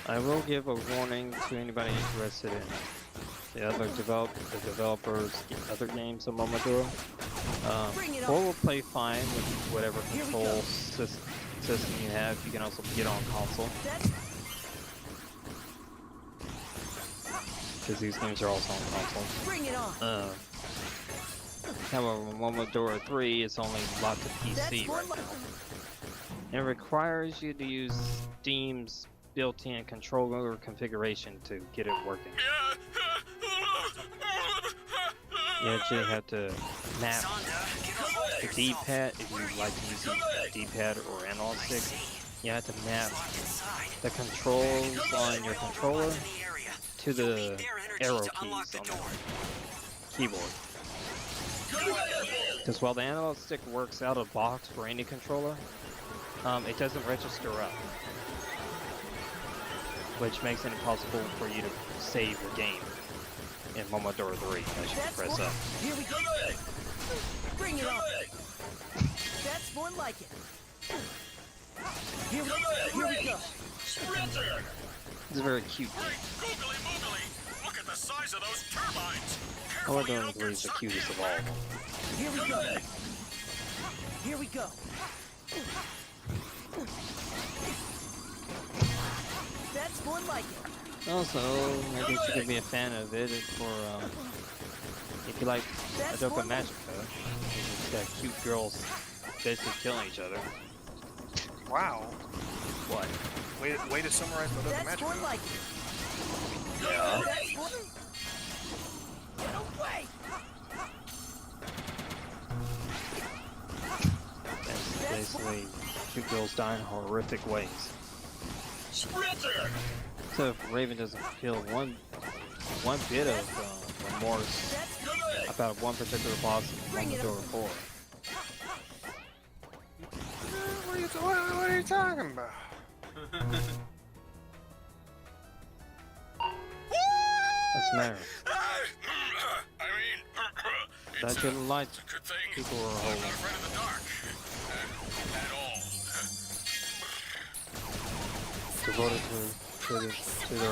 I will give a warning to anybody interested in the other developers, other games of Momodora. 4 will play fine with whatever control system you have. You can also get on console. Because these games are also on console. Bring it on. However, Momodora 3 is only locked to PC right now. It requires you to use Steam's built-in controller configuration to get it working. You actually have to map the D-pad if you like to use a D-pad or analog stick. You have to map the controls on your controller to the arrow keys on the keyboard. Because while the analog stick works out of the box for any controller, it doesn't register up, which makes it impossible for you to save the game in Momodora 3 as you press up. Here we go. Bring it on. That's more like it. Here we go. It's a very cute game. Googly moogly! Look at the size of those turbines! Momodora 3 is the cutest of all. Here we go. Here we go. That's more like it. Also, maybe you could be a fan of it for, if you like Adoka Magica. It's got cute girls basically killing each other. Wow. What? Way to summarize what other That's magic. more like it. Yeah. That's more... No way! That's basically cute girls dying in horrific ways. So if Raven doesn't feel one bit of remorse about one particular boss in Momodora 4. What are you talking about? What's the matter? I mean, That didn't like it's a good thing people were I'm holding. not afraid of the dark. At all. Devoted to to the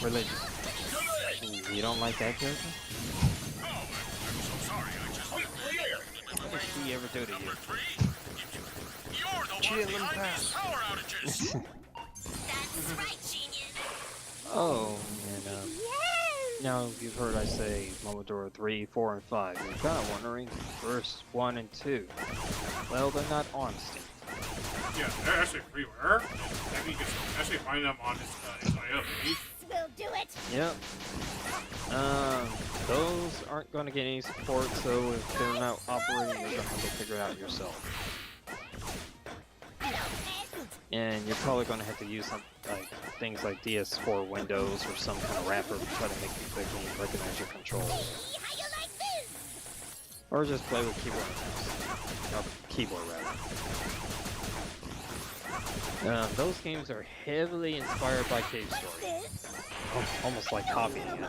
religion. You don't like that character? What did she ever do to you? You're the She one didn't let him behind pass. these power outages. That's right, genius. Oh, and now you've heard I say Momodora 3, 4, and 5. You're kind of wondering, verse 1 and 2. Well, they're not on Steam. Yeah, they're actually freeware. And you can actually find them on his IO page. We'll do it. Yep. Those aren't going to get any support, so if they're not operating, you're going to have to figure it out yourself. And you're probably going to have to use some things like DS4 Windows or some kind of wrapper to try to make the game recognize your controls. How you like this? Or just play with keyboard and mouse. Or keyboard, rather. Those games are heavily inspired by Cave Story. Almost like copying it.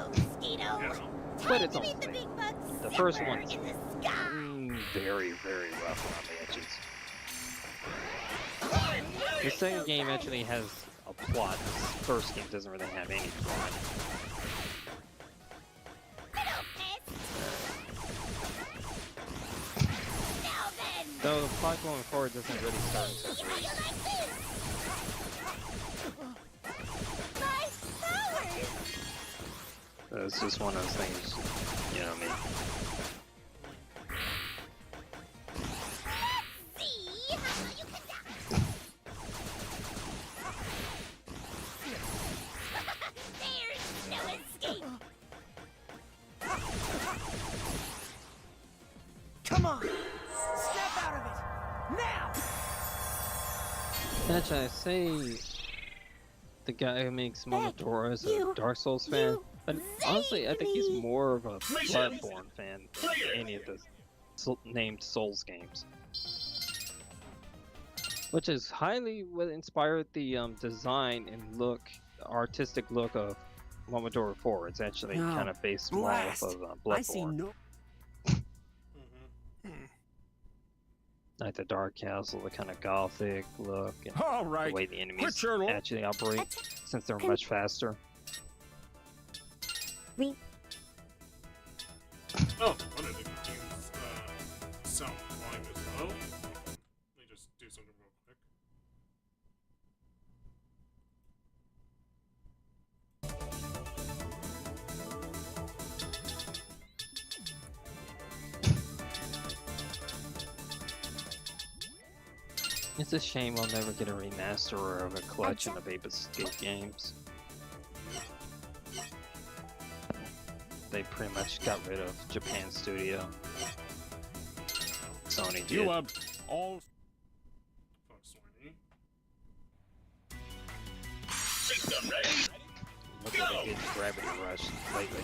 But it's almost like the first one's very, very rough around the edges. The second game actually has a plot. The first game doesn't really have any plot. Though the plot going forward doesn't really start until 3. It's just one of those things, you know what I mean? There's no escape. Come on! Snap out of it! Now! Actually, I say the guy who makes Momodora is a you- Dark Souls fan, you but honestly, I think he's me. more of a Bloodborne fan than any of the named Souls games. Which is highly what inspired the design and look, artistic look of Momodora 4. It's actually Oh, kind of based more off blast. of I see Bloodborne. no. Like the Dark Castle, the kind of gothic look, and All the right. way the enemies Quit your actually operate, since they're much faster. Oh, one of the games sound volume is low. Let me just do something real quick. It's a shame we'll never get a remaster of a collection of Ape Escape games. They pretty much got rid of Japan Studio. Sony did. You all Fuck Sony. Look what they did to Gravity Rush lately.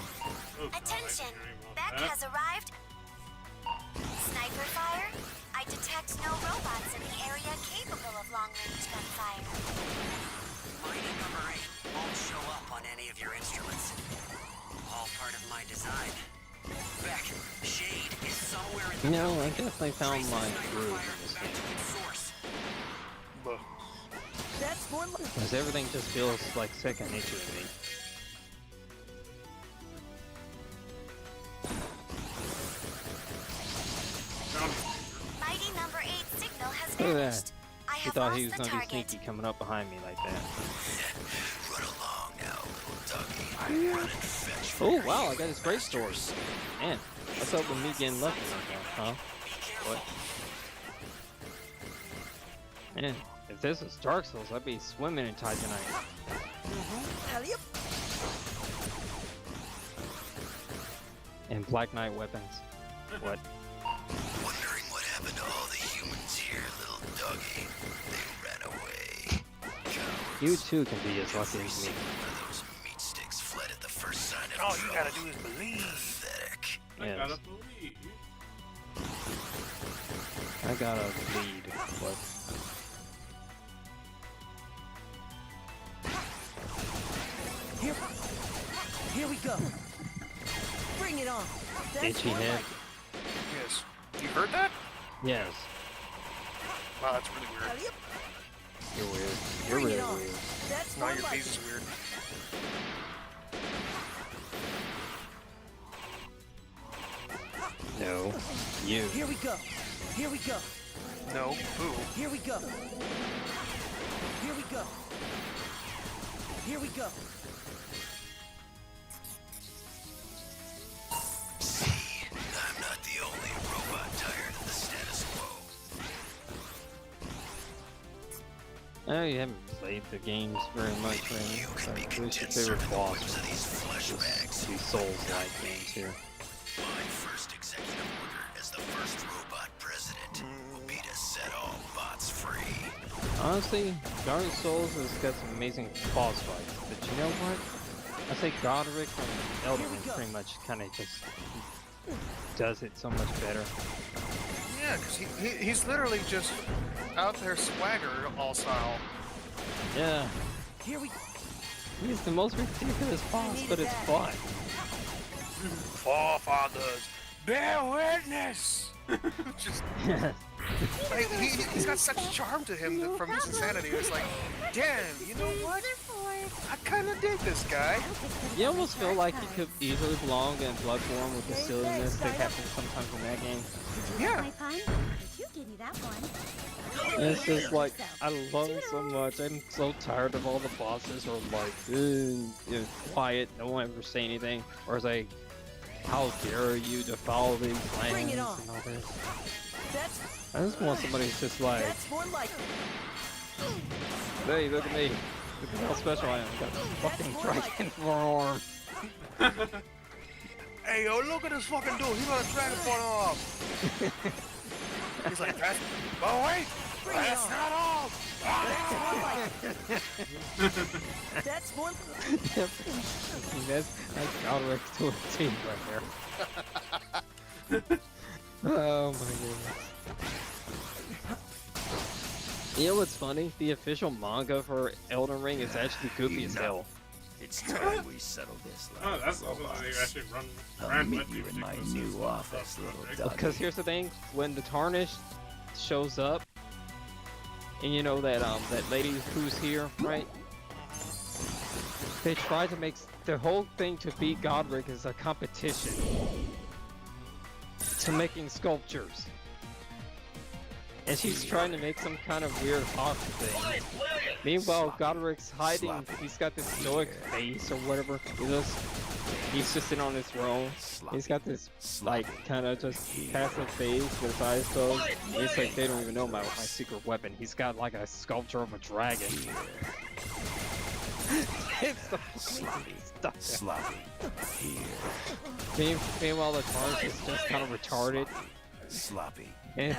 Oh, God, Attention! I didn't want Beck that. has arrived. Sniper fire? I detect no robots in the area capable of long-range gunfire. Mighty number 8 won't show up on any of your instruments. All part of my design. Beck, Shade is somewhere in the You know, I building. definitely found Trace the my sniper groove fire in this back game. to its source. That's more like. Because everything just feels like second nature to me. Mighty number 8 signal has Look at that. vanished. I He have thought lost he was the gonna be target. sneaky coming up behind me like that. Run along now, little doggy. Run and fetch Oh wow, I got his great sword. Man, what's up with me getting lucky like that, huh? What? Man, if this is Dark Souls, I'd be swimming in Titanite. Alley-oop. And Black Knight weapons. What? Wondering what happened to all the humans here, little doggy. They ran away. You too can be as lucky as me. One of those meat sticks fled at the first sign of All you trouble. gotta do is believe. Pathetic. I Yes. gotta believe. I gotta lead. What? Here we go. Bring it on. That's Itchy more head. like it. Yes. You heard that? Yes. Wow, that's really weird. Alley-oop. You're weird. You're Bring it really on. weird. That's That's Now more your like face is weird. No, you. Here we go. Here we go. No, boo. Here we go. Here we go. Here we go. See, I'm not the only robot tired of the status quo. I know you haven't played the games very much, man. You can be Who's your content favorite serving the boss? whims of these fleshbags. These Souls-like games here. My first executive order as the first robot president will be to set all bots free. Honestly, Dark Souls has got some amazing boss fights, but you know what? I say Godric from Elden Ring pretty much kind of just does it so much better. Yeah, because he's literally just out there swagger all style. Yeah, Here we he's the most ridiculous boss, but it's fun. Forefathers, bear witness! Just, like, he's got such charm to him from his insanity. It's like, damn, you know what? I kind of dig this guy. You almost feel like he could easily belong in Bloodborne with the silliness that happens sometimes in that game. Yeah. You gave me that one. And it's just like, I love it so much. I'm so tired of all the bosses who are like, you know, quiet, no one ever say anything. Or it's like, how dare you to follow these plans Bring it and on. all this. That's I just want somebody who's just like, that's more like it. hey, look at me. Look at how special I am. I got a fucking dragon forearm. Hey, yo, look at this fucking dude. He got a dragon point off. He's like, that's, oh wait, Bring it that's on. not all. That's more That's Godric to a T right there. Oh my goodness. You know what's funny? The official manga for Elden Ring is actually goofy as hell. It's time we settle this. Oh, that's also they actually ran with the ridiculous new office, little Because here's the thing, when the Tarnished shows up, and you know that that lady who's here, right? They try to make the whole thing to beat Godric is a competition to making sculptures. And she's trying to make some kind of weird hawk thing. Meanwhile, Godric's hiding. He's got this stoic face or whatever. He's just sitting on his throne. He's got this like kind of just passive face with his eyes closed. It's like they don't even know my secret weapon. He's got like a sculpture of a dragon. It's so sloppy stuff. Sloppy. Here. Meanwhile, the Tarnish is just kind of retarded. Sloppy. And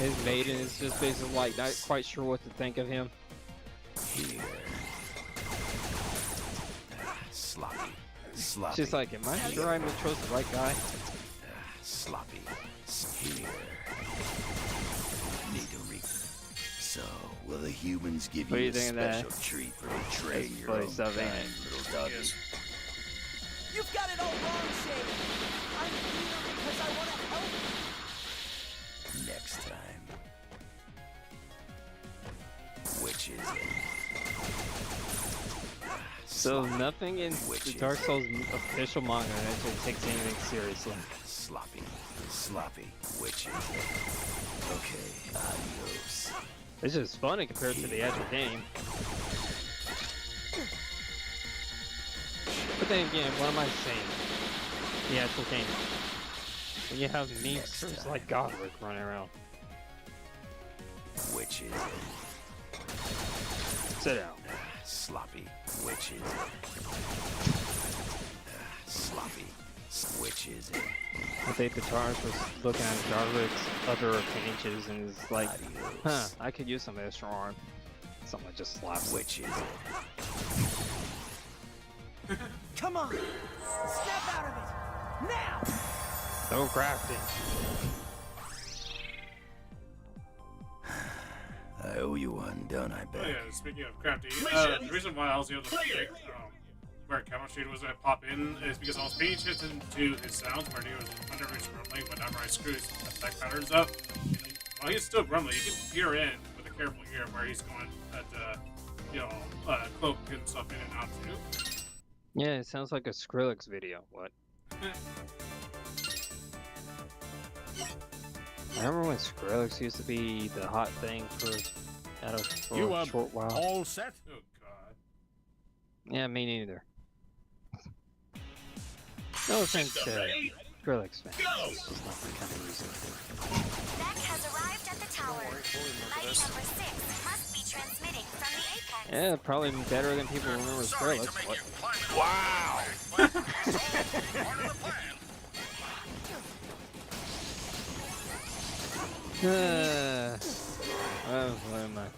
his maiden is just basically like not quite sure what to think of him. Here. Sloppy. Sloppy. She's like, am I sure I'm chose the right guy? Sloppy. Here. Need to read. So, will the humans give What do you you a think of that? special treat for betraying That's your funny own stuff, ain't kind, it? little doggy? Yes. You've got it all wrong, Shade. I'm here because I want to help. Next time. Which is it? So nothing in the Dark Souls official manga actually takes anything seriously. Sloppy. Sloppy. Which is it? Okay, adios. It's just funny compared to the actual game. But then again, what am I saying? The actual game. When you have monsters like Godric running around. Which is it? Sit down. Sloppy. Which is it? Sloppy. Which is it? I think the Tarnish was looking at Godric's other pages and is like, huh, I could use some extra arm. Someone just slaps it. Which is it? Come on, snap out of it now. No crafting. I owe you one, don't I, Oh bet? yeah, speaking of crafty, the reason why I was able to predict where Camel Shade was going to pop in is because I was paying attention to his sounds whenever he was grumbling whenever I screw his attack patterns up. And while he's still grumbling, you can peer in with a careful ear where he's going at you know, cloak and stuff in and out too. Yeah, it sounds like a Skrillex video. What? Remember when Skrillex used to be the hot thing for You a short while? all set? Oh god. Yeah, me neither. No offense to Skrillex fans. It's just not my kind of music. Beck has arrived at the tower. Mighty number 6 must be transmitting from the apex. Yeah, probably better than people remember Sorry to Skrillex. make What? you climb it. Wow! But it's all part of the plan. Oh, what am I?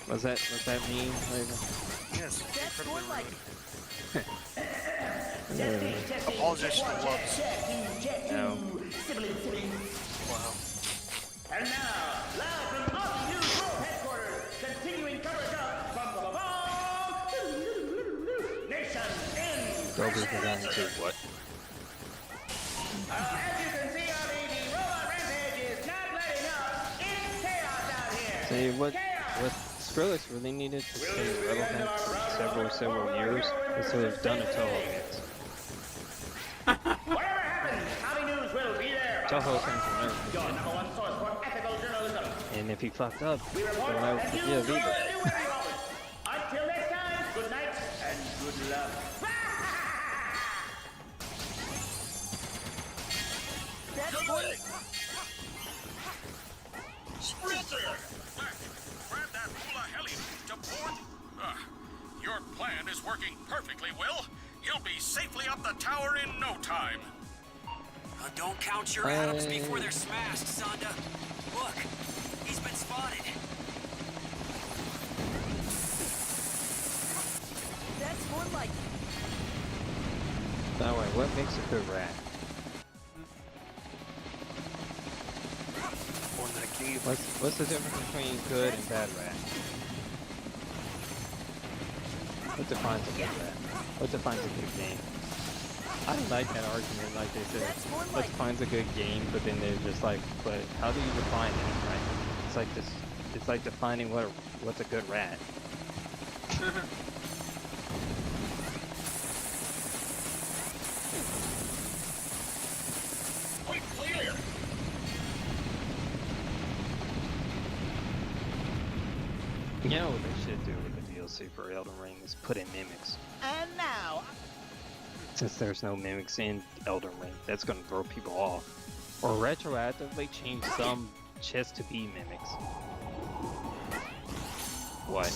What's that mean, Raven? Yes, That's incredibly more like rude. Apologize to the Wubs. No. Wow. And now, live from Aussie News World Headquarters, continuing coverage of from the Nation in Go be down to what? As you can see, Ollie, the robot rampage is not letting up. It's chaos out here. See, what Skrillex really needed to stay relevant for several years is to have done a Toho hit. Whatever happens, Aussie News will be there. Toho came from Your everything. number one source for ethical journalism. And if he fucked up, We report then I would and you forgive will either. do what you always. Until next time, good night and good luck. that's more like Sprinter! Grab that hula heli to port. Your plan is working perfectly, Will. You'll be safely up the tower in no time. Don't count your atoms before they're smashed, Sonda. Look, he's been spotted. that's more like By the way, what makes a good rat? One that gave. What's the difference between good and bad rat? What defines a good rat? What defines a good game? I don't like that argument, like they said. That's more What like defines a good game, but then they're just like, but how do you define it, right? It's like this. It's like defining what's a good rat. Quick, clear! You know what they should do with the DLC for Elden Ring is put in mimics. and now Since there's no mimics in Elden Ring, that's gonna throw people off. Or retroactively change some chests to be mimics. What?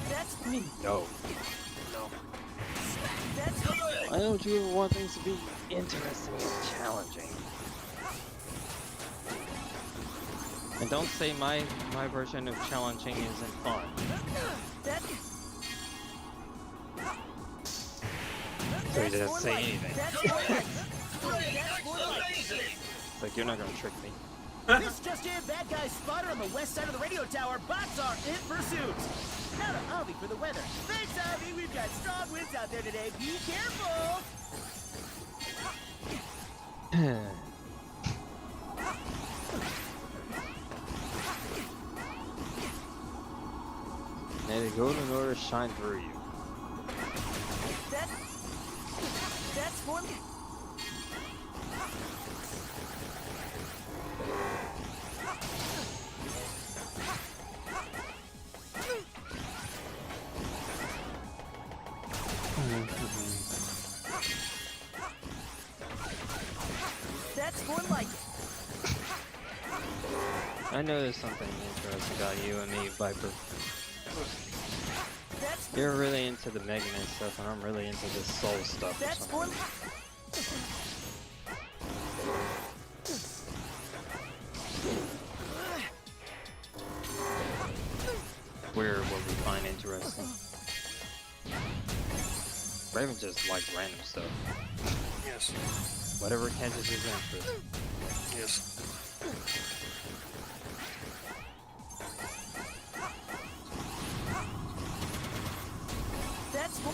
that's No. that's Why don't you ever want things to be interesting and challenging? And don't say my version of challenging isn't fun. that So he doesn't say anything. that's more like that's more like It's like, you're not gonna trick me. This just in, bad guy spotted on the west side of the radio tower. Bots are in pursuit. Now to Avi for the weather. Thanks, Avi. We've got strong winds out there today. Be careful. May the golden order shine through you. That's more. That's more like it. I know there's something interesting about you and me, Viper. That's You're really into the Mega Man stuff, and I'm really into the Soul stuff. Or that's something. more. Weird what we find interesting. Raven just likes random stuff. Yes. Whatever catches his interest. Yes. That's more.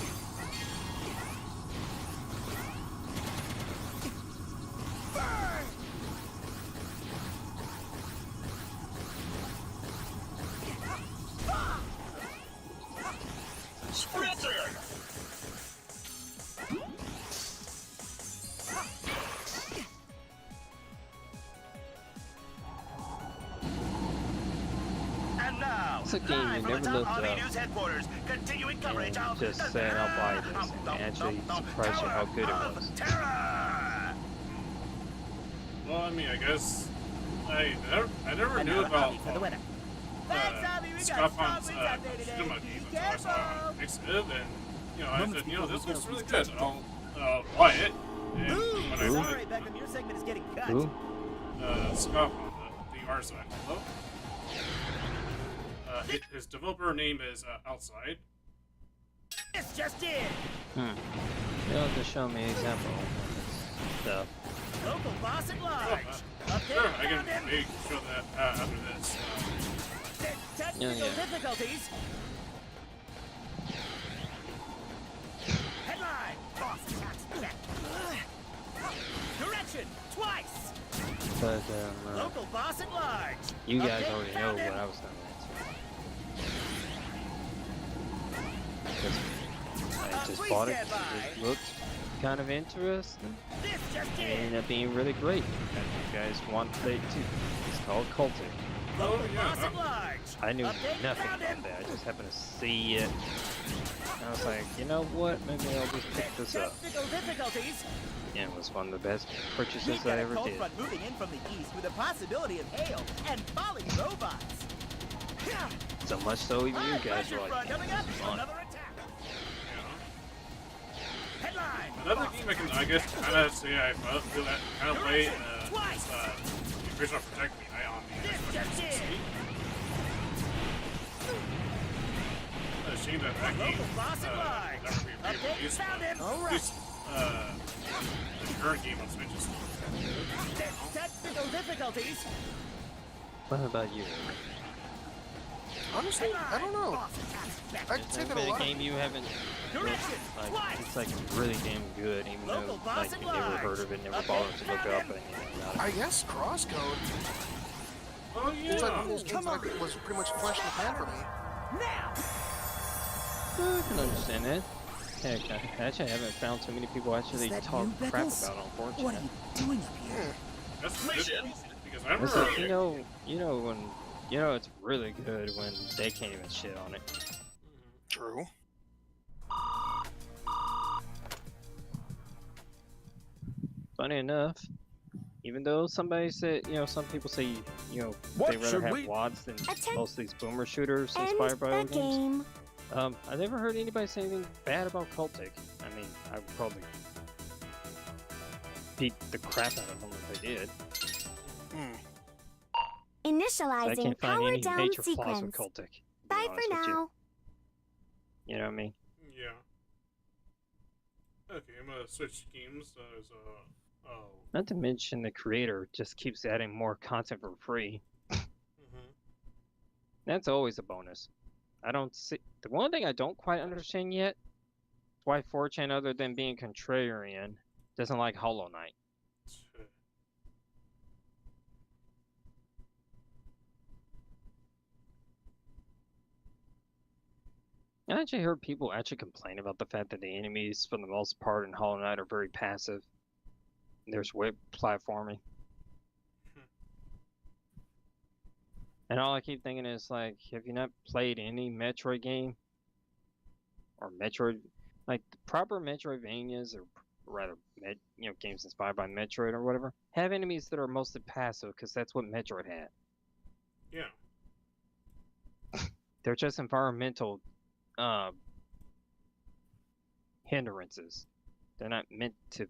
That's a game Live you from never the looked top Army up News headquarters, continuing coverage and of just the said, I'll buy this, and actually surprised you how good it was. Terror! Well, I mean, I guess I never And knew now the about hobby for the weather. Thanks, Abby. We got Scott strong Hunt's winds out there today. cinema Be game until I saw careful. Exib, and you know, I Moments said, you know, before this we looks go, really please good. I'll buy it. And Ooh, when I sorry, read Beckham. Your segment is getting cut. Who? Scott Hunt, the R side, hello. His developer name is Outside. This just in. You'll have to show me example of this stuff. Local boss at large. Update Sure, I found can him. maybe show that after this. Technical Yeah. difficulties. Headline. Boss attacks back. Direction. Twice. But Local boss at large. you guys Update already know found what him. I was gonna answer. I just Please bought it. stand by. It looked kind of interesting. This just It in. ended up being really great. And you guys want to play it too. It's called Cultic. Local yeah, boss at large. I knew Update nothing found him. about that. I just happened to see it. And I was like, you know what? Maybe I'll just pick this up. Technical difficulties. And it was one of the best We've purchases got I a ever cold did. front moving in from the east with a possibility of hail and falling robots. So much so even you High guys pressure were front like, coming up. fun. Another attack. Headline. Another game I guess kind of say I feel that kind of play Twice. the original Protect Me on the This Xbox just in. 360. A shame that that game Local boss at large. never be Update released. found him. At least the current game on Switch is Technical difficulties. What about you? Honestly, I don't know. Boss attacks back. I'd say There's that a been a lot. game you haven't Direction. like, Twice. it's like really damn good, even Local though boss like at you never large. heard of it, never Update bothered to look found up him. anything about I it. guess Crosscode. Oh It's like one of yeah. those games that was pretty much flesh in the pan for me. Now. I can understand that. Heck, I actually haven't found too many people actually that talk you, crap Beckles? about it, What are unfortunately. you doing up here? That's good. Because I It's remember like, you know it's really good when they can't even shit on it. True. Funny enough, even though somebody said, some people say, What they rather should have we- WADs than Attempt- most of these boomer shooters End inspired by the old games. game. I never heard anybody say anything bad about Cultic. I mean, I would probably beat the crap out of them if I did. I Initializing can't find power any down major flaws with sequence. Cultic. to be Bye honest for with you. now. You know what I mean? Yeah. Okay, I'm gonna switch games. Not to mention the creator just keeps adding more content for free. That's always a bonus. I don't see the one thing I don't quite understand yet is why 4chan, other than being contrarian, doesn't like Hollow Knight. I actually heard people actually complain about the fact that the enemies, for the most part, in Hollow Knight are very passive. There's web platforming. And all I keep thinking is, like, have you not played any Metroid game? Or Metroid, like, the proper Metroidvanias, or rather, games inspired by Metroid or whatever, have enemies that are mostly passive, because that's what Metroid had. Yeah. They're just environmental hindrances. They're not meant to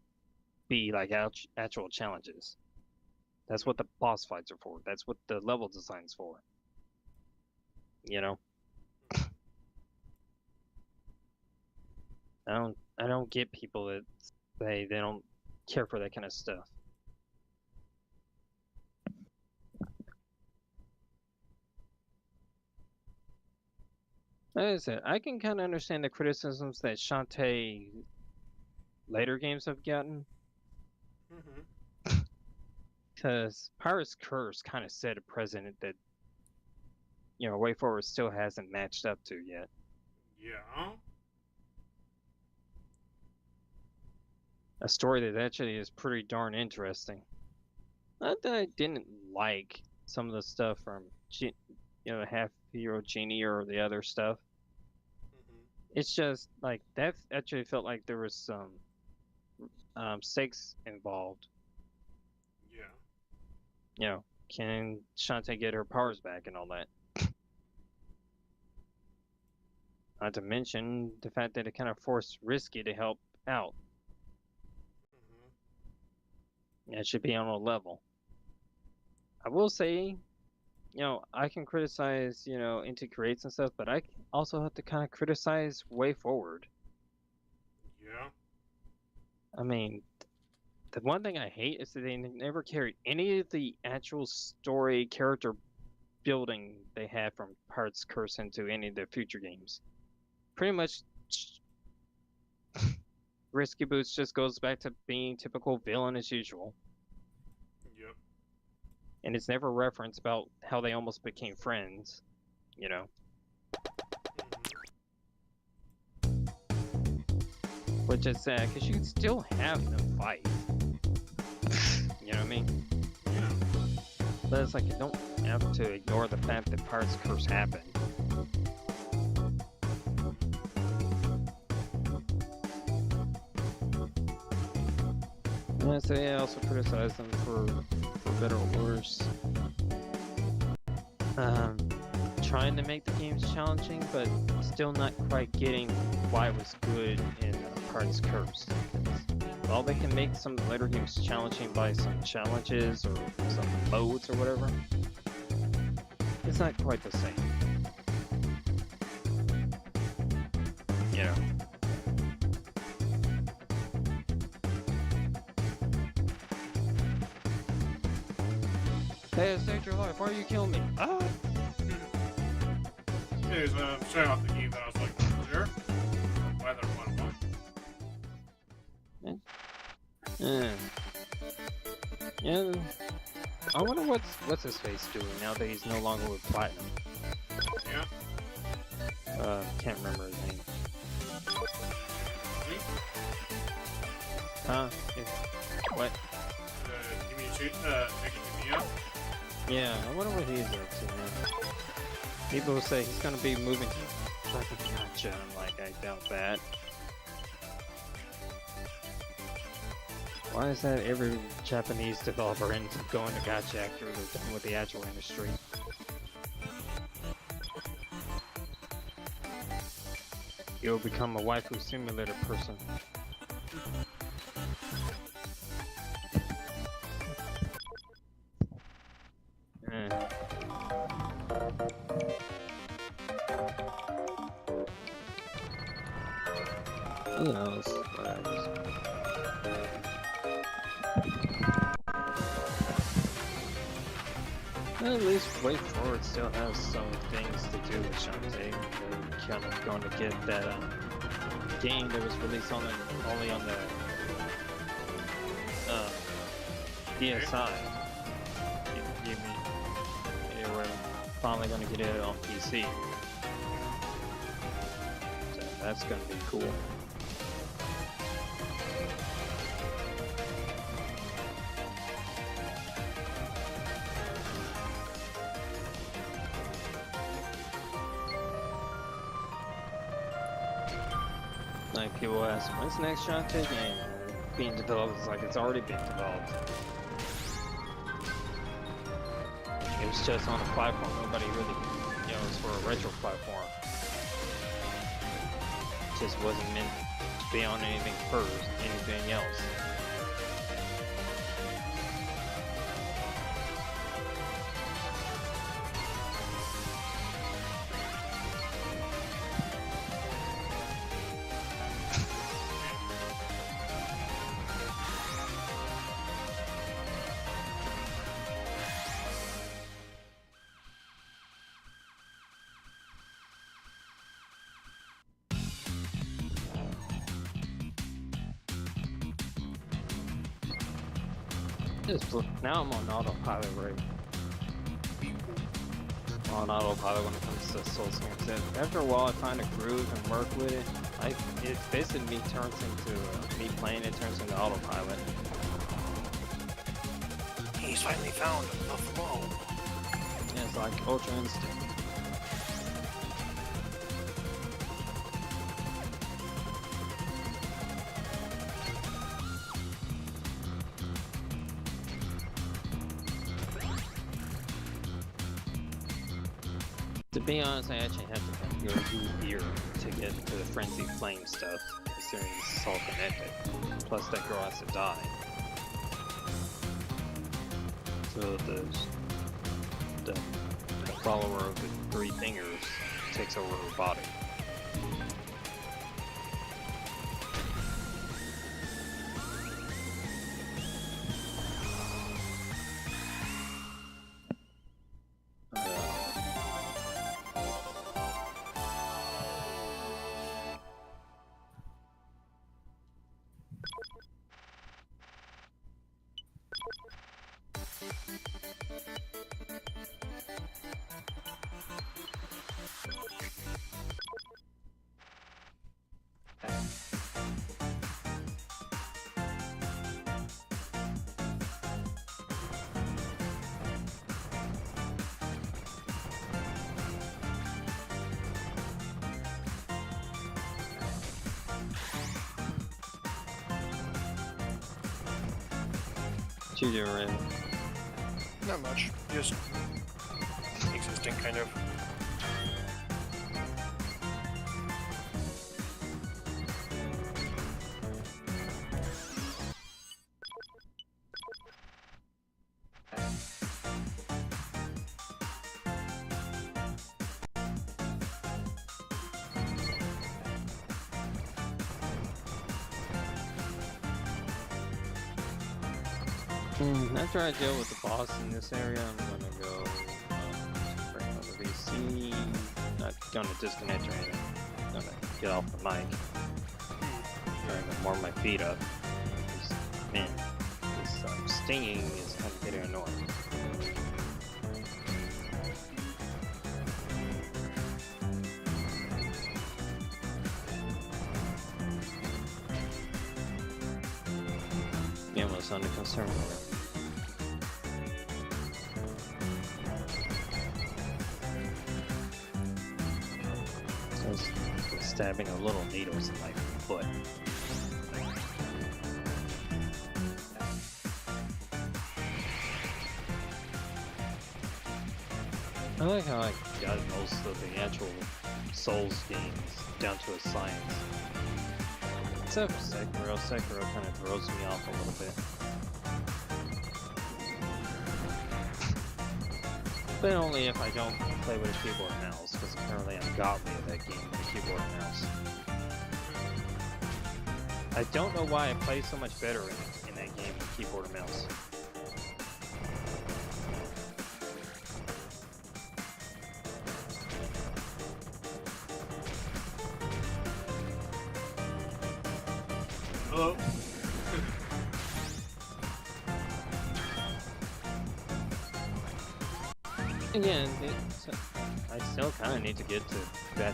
be like actual challenges. That's what the boss fights are for. That's what the level design's for. You know? I don't get people that say they don't care for that kind of stuff. Like I said, I can kind of understand the criticisms that Shantae later games have gotten. Because Pirate's Curse kind of set a precedent that, Way Forward still hasn't matched up to yet. Yeah. A story that actually is pretty darn interesting. Not that I didn't like some of the stuff from half hero genie or the other stuff. It's just like that actually felt like there was some stakes involved. Yeah. Can Shantae get her powers back and all that? Not to mention the fact that it kind of forced Risky to help out. It should be on a level. I will say, I can criticize, Into Creates and stuff, but I also have to kind of criticize Way Forward. Yeah. I mean, the one thing I hate is that they never carried any of the actual story character building they had from Pirates Curse into any of the future games. Pretty much, Risky Boots just goes back to being typical villain as usual. Yep. And it's never referenced about how they almost became friends, Which is sad, because you can still have them fight. You know what I mean? Yeah. But it's like you don't have to ignore the fact that Pirates Curse happened. Yeah, so I also criticize them for better or worse. Trying to make the games challenging, but still not quite getting why it was good in Pirates Curse. While they can make some of the later games challenging by some challenges or some modes or whatever, it's not quite the same. Hey, I saved your life. Why are you killing me? Ah! Anyways, showing off the game that I was looking at earlier. Why they're 1-1. Yeah. I wonder what's his face doing now that he's no longer with Platinum. Yeah. Can't remember his name. Me? Huh? What? You mean Mickey Mia? Yeah, I wonder what he's up to, man. People say he's gonna be moving to fucking Gacha. I'm like, I doubt that. Why is that every Japanese developer ends up going to Gacha after they're done with the actual industry? You'll become a waifu simulator person. Who knows? Well, at least Way Forward still has some things to do with Shantae. They're kind of going to get that game that was released only on the DSi. We're finally going to get it on PC. So that's going to be cool. Like, people ask, when's the next Shantae game being developed? It's like, it's already been developed. It was just on a platform nobody really, it was for a retro platform. It just wasn't meant to be on anything else. Now I'm on autopilot, right? On autopilot when it comes to Souls games. After a while, I find a groove and work with it. It's basically me playing it turns into autopilot. He's finally found a flow. Yeah, it's like Ultra Instinct. To be honest, I actually have to go through here to get to the Frenzy Flame stuff, considering this is all connected. Plus that girl has to die. So the follower of the three fingers takes over her body. What you doing, Ren? Not much. Just existing, kind of. After I deal with the boss in this area, I'm gonna go for another VC. Not gonna disconnect or anything. I'm gonna get off the mic. I'm gonna warm my feet up. Man, this stinging is kind of getting annoying. Yeah, what's under concern with stabbing a little needles in my foot. I like how I got most of the actual Souls games down to a science. Except for Sekiro. Sekiro kind of throws me off a little bit. But only if I don't play with a keyboard and mouse, because apparently I'm godly at that game with a keyboard and mouse. I don't know why I play so much better in that game with keyboard and mouse. Hello? Again, I still kind of need to get to that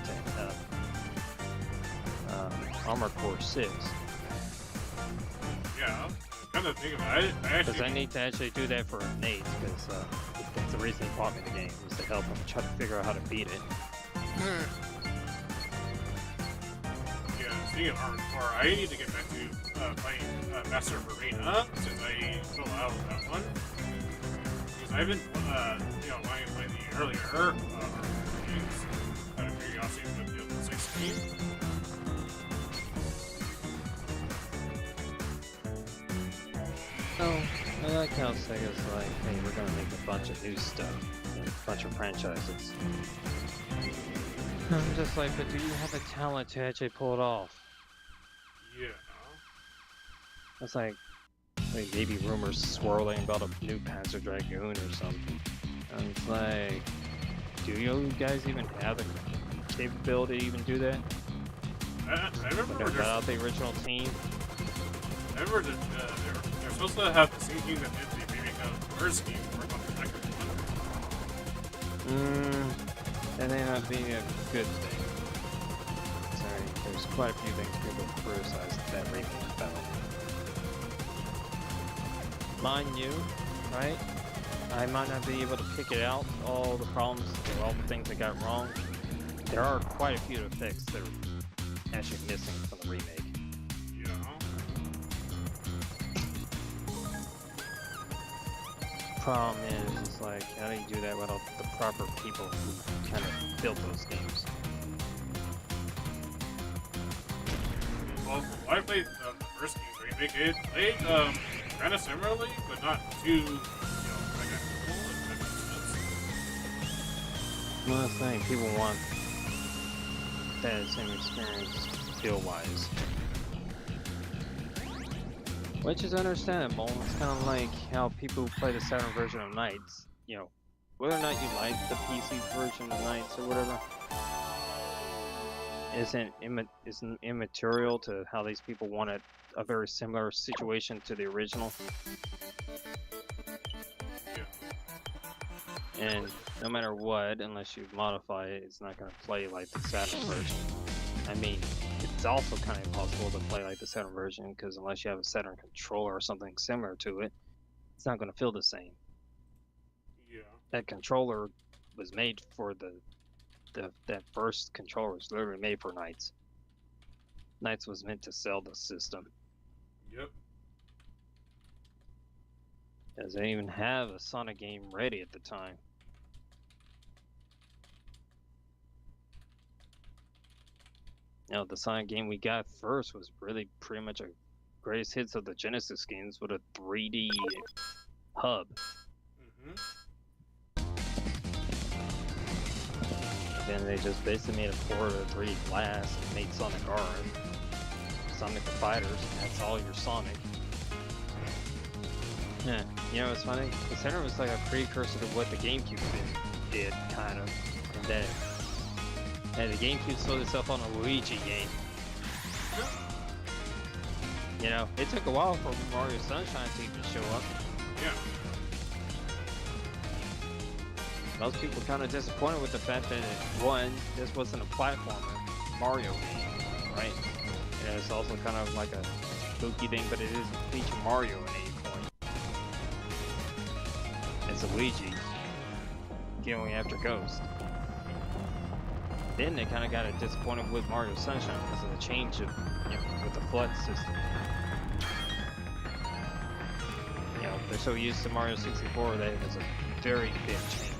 Armor Core 6. Yeah, kind of think about it. Because I need to actually do that for Nate, because that's the reason he bought me the game, is to help him try to figure out how to beat it. Yeah, speaking of Armored Core, I need to get back to playing Master of Arena, since I fell out of that one. Because I've been, wanting to play the earlier games out of curiosity with the 16. Oh, I like how Sega's like, hey, we're gonna make a bunch of new stuff, and a bunch of franchises. I'm just like, but do you have the talent to actually pull it off? Yeah. It's like maybe rumors swirling about a new Panzer Dragoon or something. And it's like, do you guys even have the capability to even do that? I remember When they got out the original team. I remember that they're supposed to have the same team that did the remake of the first game work on the second one. That may not be a good thing. Sorry, there's quite a few things people criticize that remake about. Mind you, right? I might not be able to pick it out, all the problems, or all the things that got wrong. There are quite a few effects that are actually missing from the remake. problem is, it's like, how do you do that without the proper people who kind of built those games? Well, I played the first game remake. It played kind of similarly, but not too, identical. If that makes sense. Well, that's the thing, people want that same experience feel-wise. Which is understandable. It's kind of like how people who play the Saturn version of Knights, whether or not you like the PC version of Knights or whatever, isn't immaterial to how these people wanted a very similar situation to the original. And no matter what, unless you modify it, it's not going to play like the Saturn version. I mean, it's also kind of impossible to play like the Saturn version, because unless you have a Saturn controller or something similar to it, it's not going to feel the same. Yeah. That controller was made for that first controller was literally made for Knights. Knights was meant to sell the system. Yep. Because they didn't even have a Sonic game ready at the time. The Sonic game we got first was really pretty much a greatest hits of the Genesis games with a 3D hub. Then they just basically made a port of 3D Blast and made Sonic R, Sonic the Fighters, and that's all your Sonic. Yeah, it's funny. The Center was like a precursor to what the GameCube did, kind of. And then the GameCube sold itself on a Luigi game. It took a while for Mario Sunshine to even show up. Yeah. Most people were kind of disappointed with the fact that, one, this wasn't a platformer Mario game, right? And it's also kind of like a spooky thing, but it doesn't feature Mario at any point. It's Luigi going after Ghost. Then they kind of got disappointed with Mario Sunshine because of the change of, with the FLUDD system. They're so used to Mario 64 that it was a very big change.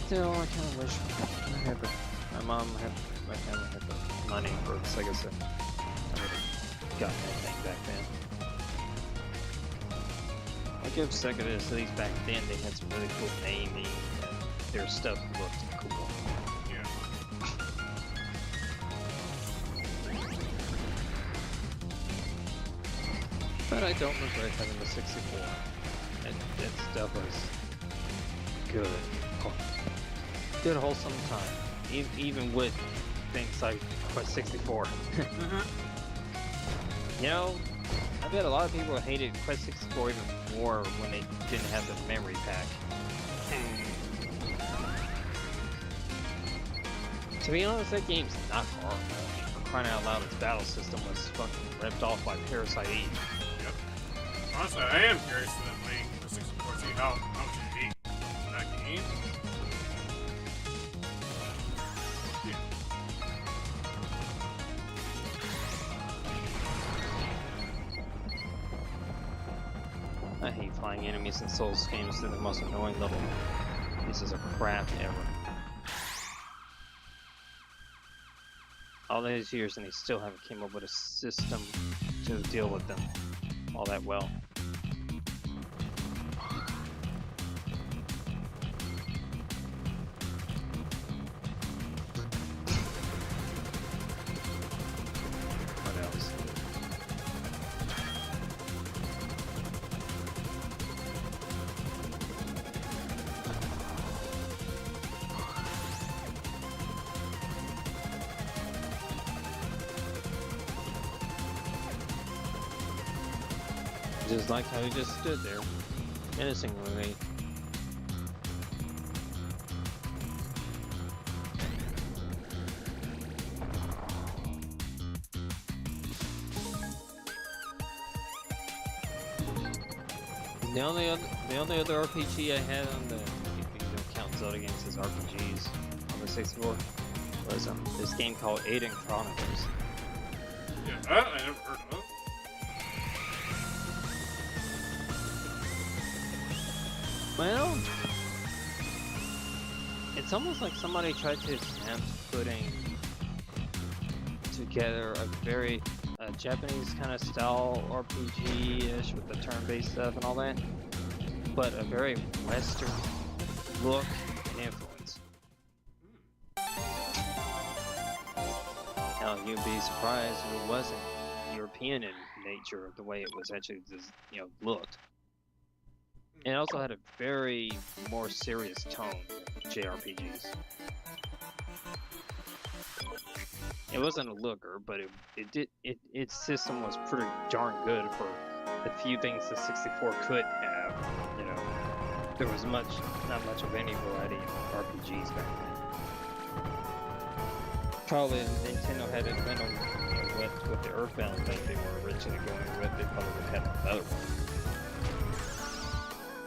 Still, I kind of wish my mom had, my family had the money for the Sega set. I would have gotten that thing back then. I'll give Sega this, at least back then they had some really cool naming, and their stuff looked cool. Yeah. But I don't regret having the 64. That stuff was good. Good wholesome time, even with things like Quest 64. I bet a lot of people hated Quest 64 even more when they didn't have the memory pack. To be honest, that game's not hard. For crying out loud, its battle system was fucking ripped off by Parasite Eve. Yep. Honestly, I am curious to playing the 64, see how much you hate that game. I hate flying enemies in Souls games. They're the most annoying little pieces of crap ever. All these years and they still haven't came up with a system to deal with them all that well. What else? Just like how he just stood there, menacingly. The only other RPG I had on the, if you don't count Zelda games as RPGs on the 64 was this game called Aiden Chronicles. Yeah, that I never heard of. Well, it's almost like somebody tried to attempt putting together a very Japanese kind of style RPG-ish with the turn-based stuff and all that, but a very Western look and influence. Now, you'd be surprised if it wasn't European in nature, the way it was actually, looked. And it also had a very more serious tone than JRPGs. It wasn't a looker, but its system was pretty darn good for the few things the 64 could have. You know, there was not much of any variety in RPGs back then. Probably Nintendo had it went on with the Earthbound thing they were originally going with. They probably would have had another one.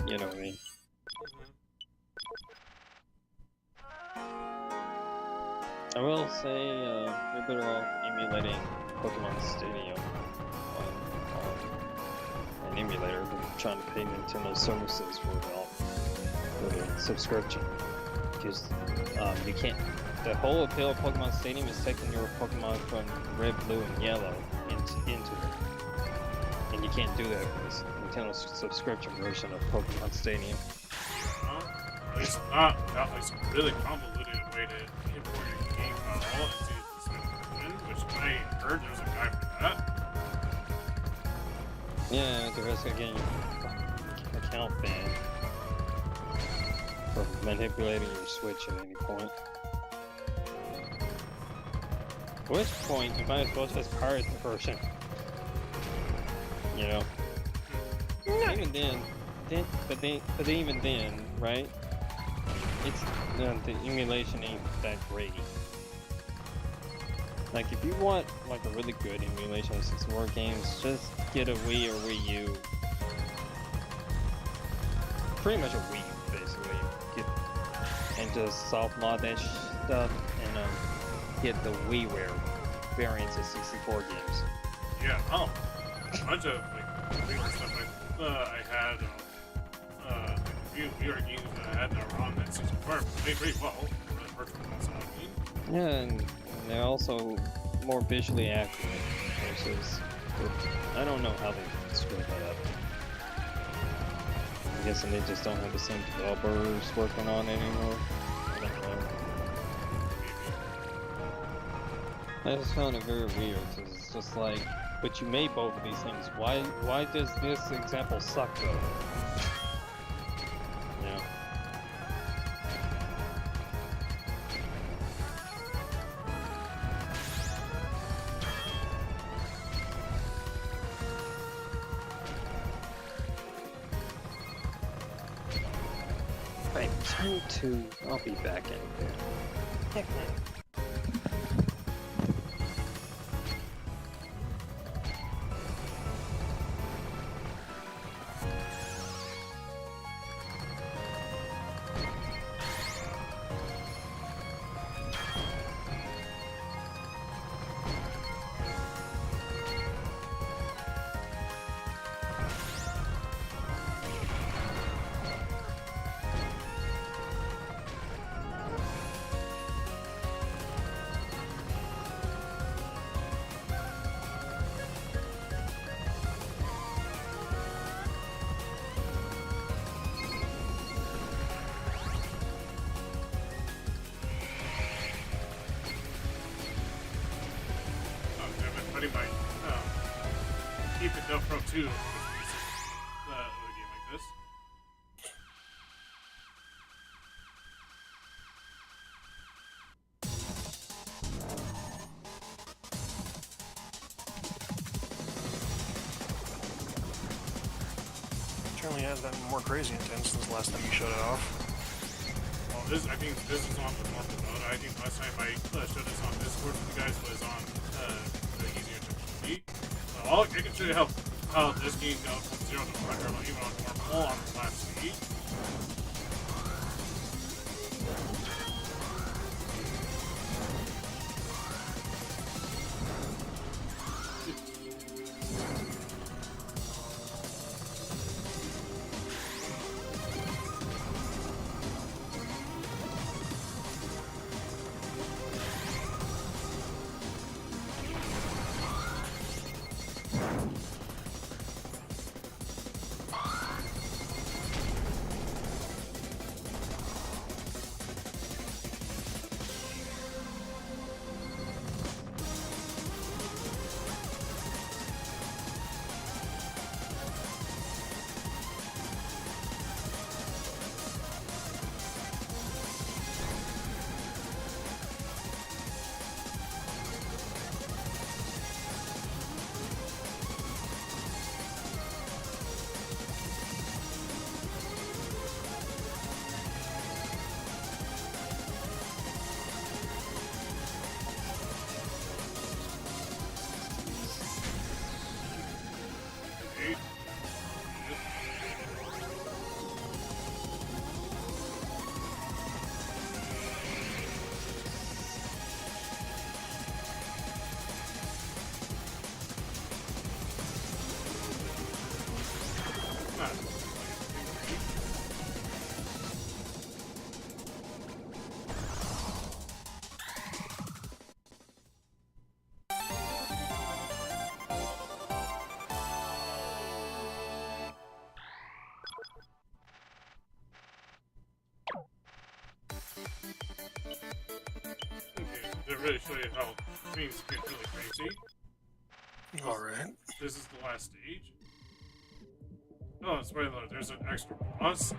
You know what I mean? I will say, you're better off emulating Pokemon Stadium on an emulator than trying to pay Nintendo services for the subscription. Because you can't. The whole appeal of Pokemon Stadium is taking your Pokemon from red, blue, and yellow into it. And you can't do that with this Nintendo subscription version of Pokemon Stadium. At least not like some really convoluted way to import your game file into the Switch version, which I heard there was a guy for that. Yeah, the rest of the game account banned for manipulating your Switch at any point. At which point, you might as well just pirate the version. You know? Even but even then, right? It's the emulation ain't that great. Like, if you want like a really good emulation of 64 games, just get a Wii or Wii U. Pretty much a Wii, basically. And just soft mod that stuff and get the WiiWare variants of 64 games. Yeah. Oh, a bunch of like real stuff. I had a few VR games that I had that were on that 64 played pretty well for the virtual console. I mean. Yeah, and they're also more visually accurate versus. I don't know how they screwed that up. I'm guessing they just don't have the same developers working on it anymore. I don't know. I just found it very weird because it's just like, but you made both of these things. Why does this example suck though? Yeah. Right, turn to. I'll be back in there. Heck man. Keep it up Pro 2 with a game like this. Certainly has gotten more crazy intense since the last time you showed it off. Well, I think this is on the normal mode. I think last time I showed this on Discord with you guys was on the easier difficulty. I can show you how this game goes from 0 to 100, even on normal on the last speed. really show you how things get really crazy. Alright. This is the last stage. Oh, spoiler alert, there's an extra boss.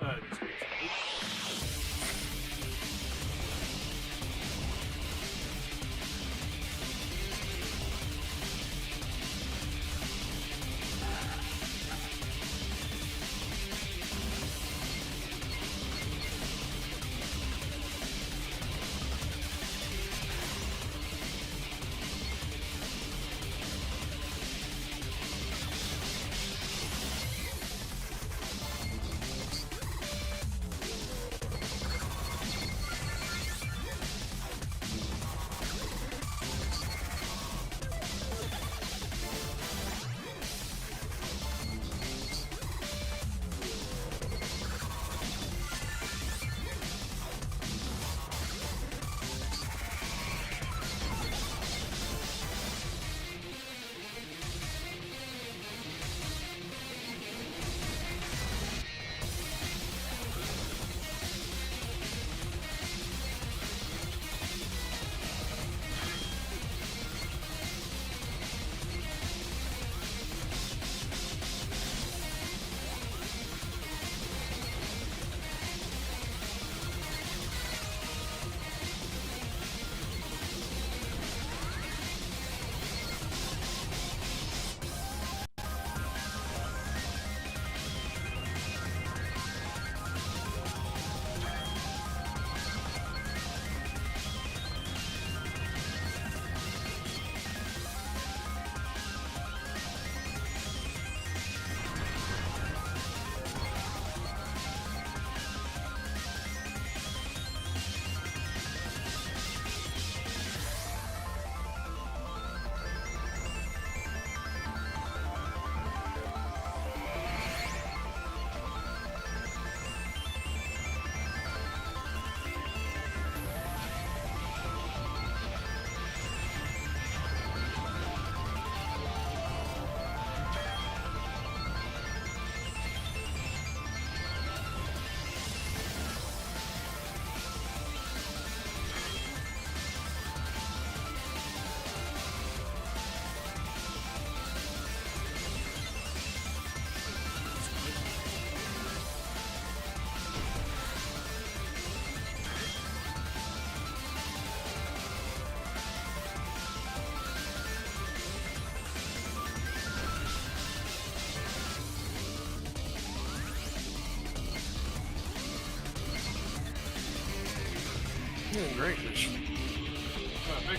Yeah, great. Thank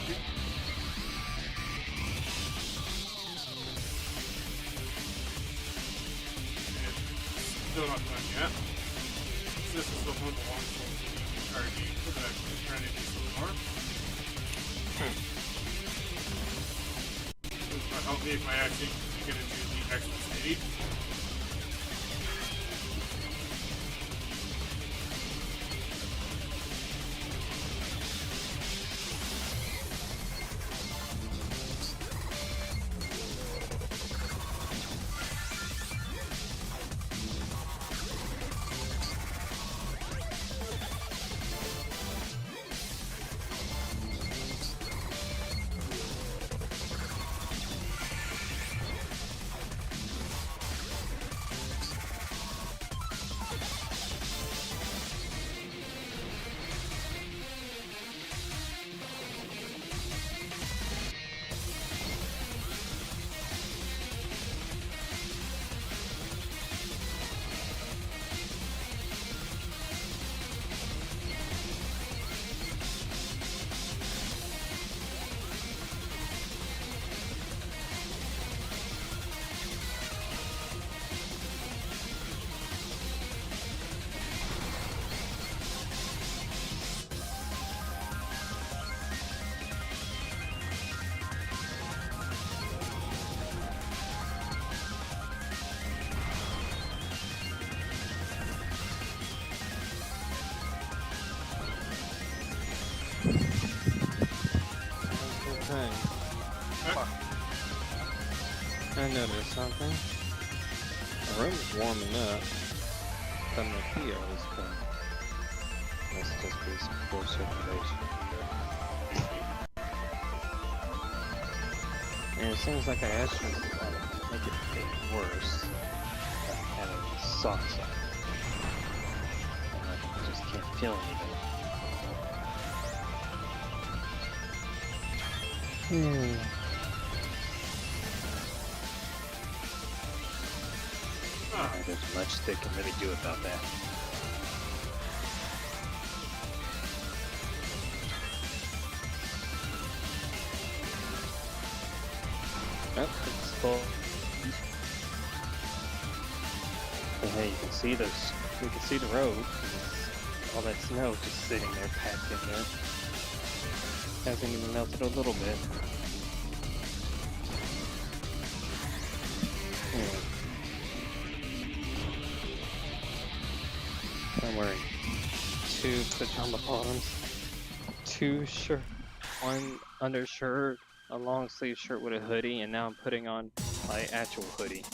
you. Still not done yet. This is the one belongs to the entire game that I'm trying to do so far. This might help me if I actually get into the actual stage. I noticed something. The room's warming up. The Mojito is coming. Must just be some poor circulation. And it seems like I actually make it a bit worse by having socks on. And I just can't feel anything. There's much they can really do about that. Oh, it's full. But hey, you can see those. You can see the road. All that snow just sitting there, packed in there. Hasn't even melted a little bit. I'm wearing 2 pajama bottoms, 2 shirt, 1 undershirt, a long sleeve shirt with a hoodie, and now I'm putting on my actual hoodie.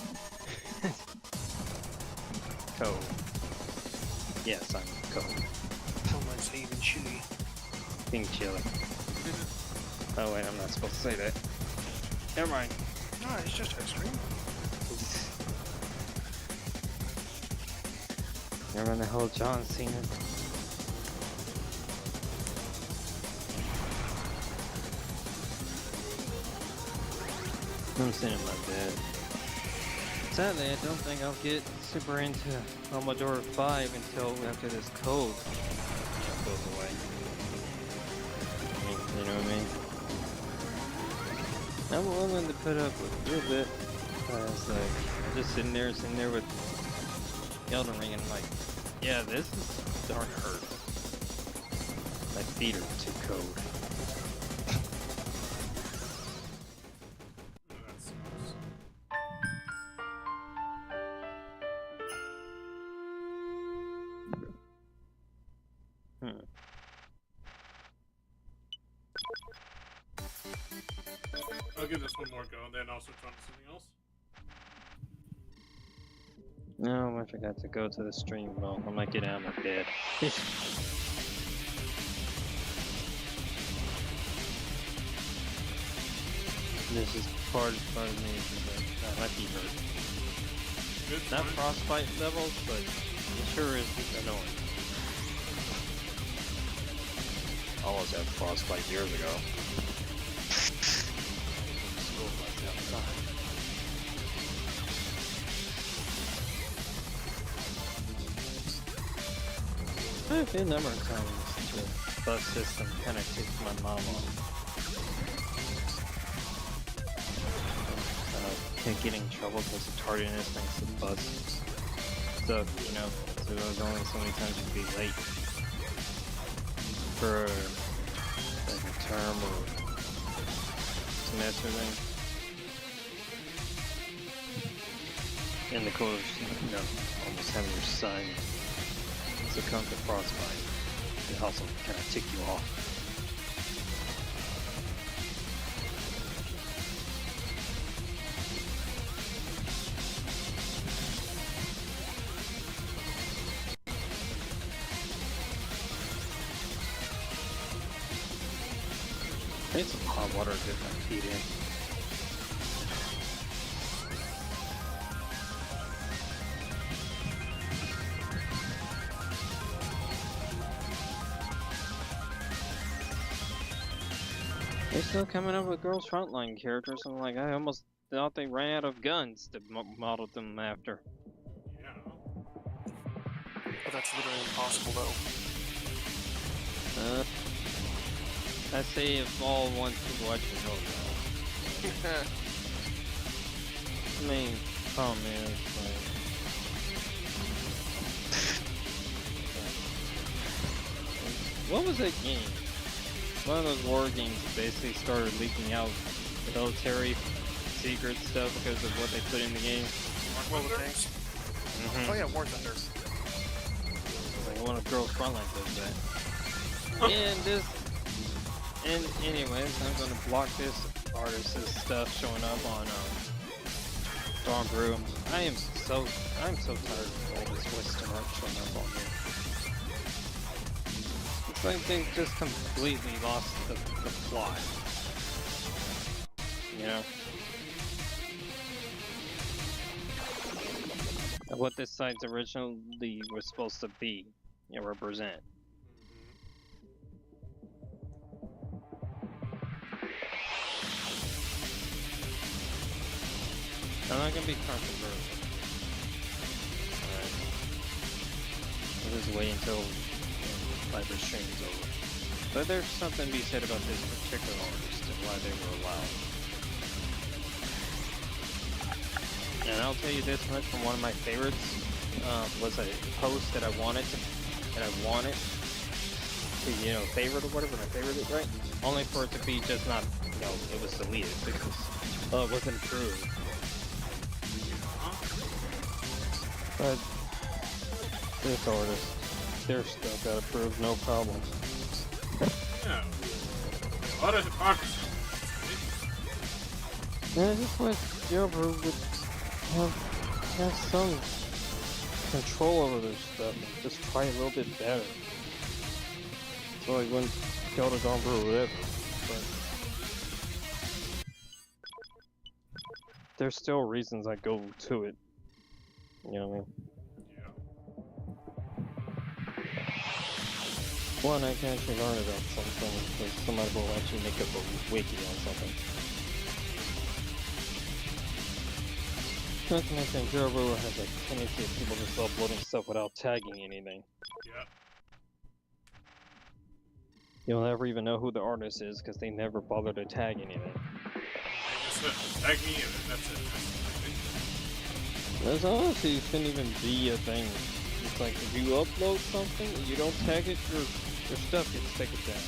Cold. Yes, I'm cold. Someone's even chilly. Being chilly. Oh wait, I'm not supposed to say that. Never mind. No, it's just extreme. Remember the whole John Cena? I'm sitting in my bed. Sadly, I don't think I'll get super into Commodore 5 until after this cold goes away. You know what I mean? I'm willing to put up with a little bit. It's like, I'm just sitting there with Elden Ring, and I'm like, yeah, this is darn hurt. My feet are too cold. That sucks. I'll give this one more go, and then I'll switch on to something else. No, I forgot to go to the stream. Well, I might get out of my bed. This is part of me because my feet hurt. Not frostbite levels, but it sure is annoying. I almost had frostbite years ago. School bus outside. I've been a number of times the bus system kind of kicked my mom off. Can't get in trouble because the tardiness thanks to the bus stuff, you know. So there was only so many times you could be late for like a term or semester thing. And of course, you know, almost having your son succumb to frostbite, it also kind of tick you off. I need some hot water to get my feet in. They're still coming up with Girls Frontline characters. I'm like, I almost thought they ran out of guns to model them after. Yeah. But that's literally impossible, though. I say if all want to watch the show. I mean, problem is, like, what was that game? One of those war games that basically started leaking out military secret stuff because of what they put in the game. War Thunder? Oh yeah, War Thunder. Like one of Girls Frontline does that. And anyways, I'm gonna block this artist's stuff showing up on Dawn Brew. I'm so tired of all this Western art showing up on here. It's like they just completely lost the plot. You know? what this site's originally was supposed to be, you know, represent. I'm not gonna be controversial. Alright. I'll just wait until like the stream's over. But there's something to be said about this particular artist and why they were allowed. And I'll tell you this much from one of my favorites, was a post that I wanted to you know, favorite or whatever, and I favored it, right? Only for it to be just not, you know, it was deleted because it wasn't approved. But this artist, their stuff got approved, no problem. Yeah. A lot of hypocrisy. Yeah, I just wish Jailbreak would have some control over their stuff and just try a little bit better. So I wouldn't go to Gomber or whatever. But there's still reasons I go to it. You know what I mean? One, I can actually learn about something, because somebody will actually make up a wiki on something. Not to mention, Jailbreak has a tendency of people just uploading stuff without tagging anything. Yeah. You'll never even know who the artist is, because they never bother to tag anything. They just tag me and that's it. That's honestly shouldn't even be a thing. It's like, if you upload something and you don't tag it, your stuff gets taken down.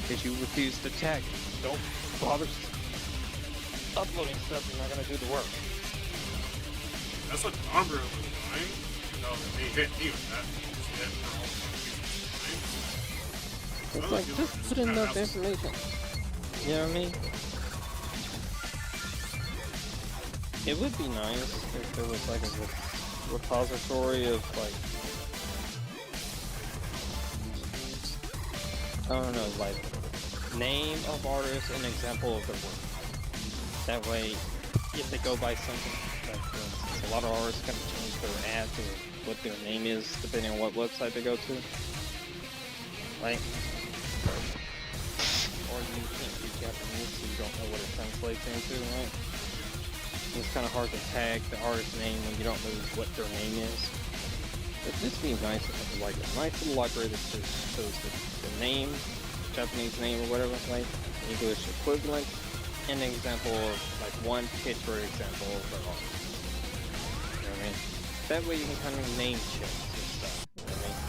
Because you refuse to tag it. Don't bother uploading stuff, you're not gonna do the work. That's what Umbra was doing. You know, they hit me with that. It's like, just put enough information. You know what I mean? It would be nice if there was like a repository of like, I don't know, like name of artist and example of their work. That way, if they go by something, like for instance, a lot of artists kind of change their ad to what their name is depending on what website they go to. Right? Or you can't read Japanese, so you don't know what it translates into, right? It's kind of hard to tag the artist's name when you don't know what their name is. It'd just be nice to have like a nice little library that just shows the name, Japanese name or whatever, like English equivalent, and an example of like one picture example of the artist. You know what I mean? That way you can kind of name check and stuff. You know what I mean?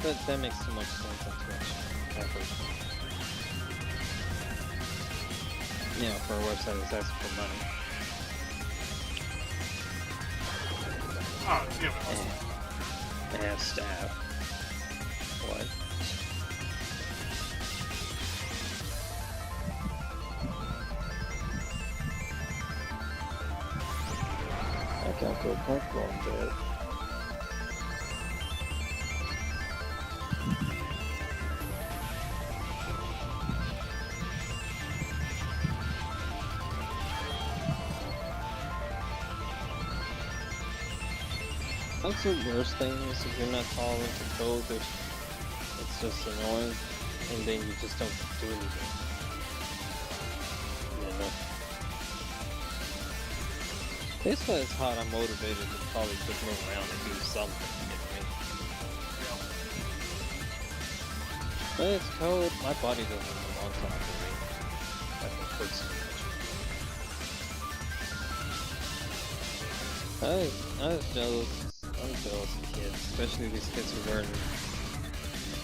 But that makes too much sense and too much effort. You know, for a website that's asking for money. Oh, yeah, but And staff. What? I can't feel comfortable in bed. That's the worst thing is if you're not tolerant to code, it's just annoying, and then you just don't do anything. You know? This way is hot, I'm motivated to probably just move around and do something, you know what I mean? But it's cold, my body doesn't come on top of me. That hurts too much. I was jealous. I'm jealous of kids, especially these kids who are wearing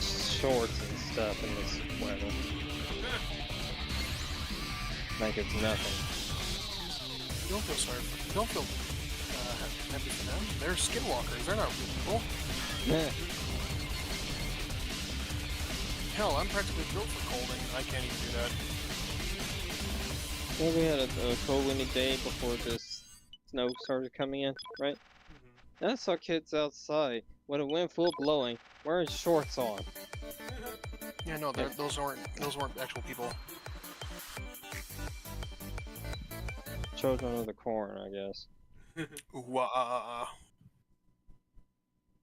shorts and stuff in this weather. Like it's nothing. Don't feel sorry for them. Don't feel happy for them. They're skinwalkers. They're not real people. Yeah. Hell, I'm practically built for cold and I can't even do that. Well, we had a cold windy day before this snow started coming in, right? And I saw kids outside with a wind full blowing, wearing shorts on. Yeah, no, those weren't actual people. Children of the Corn, I guess. Ooh,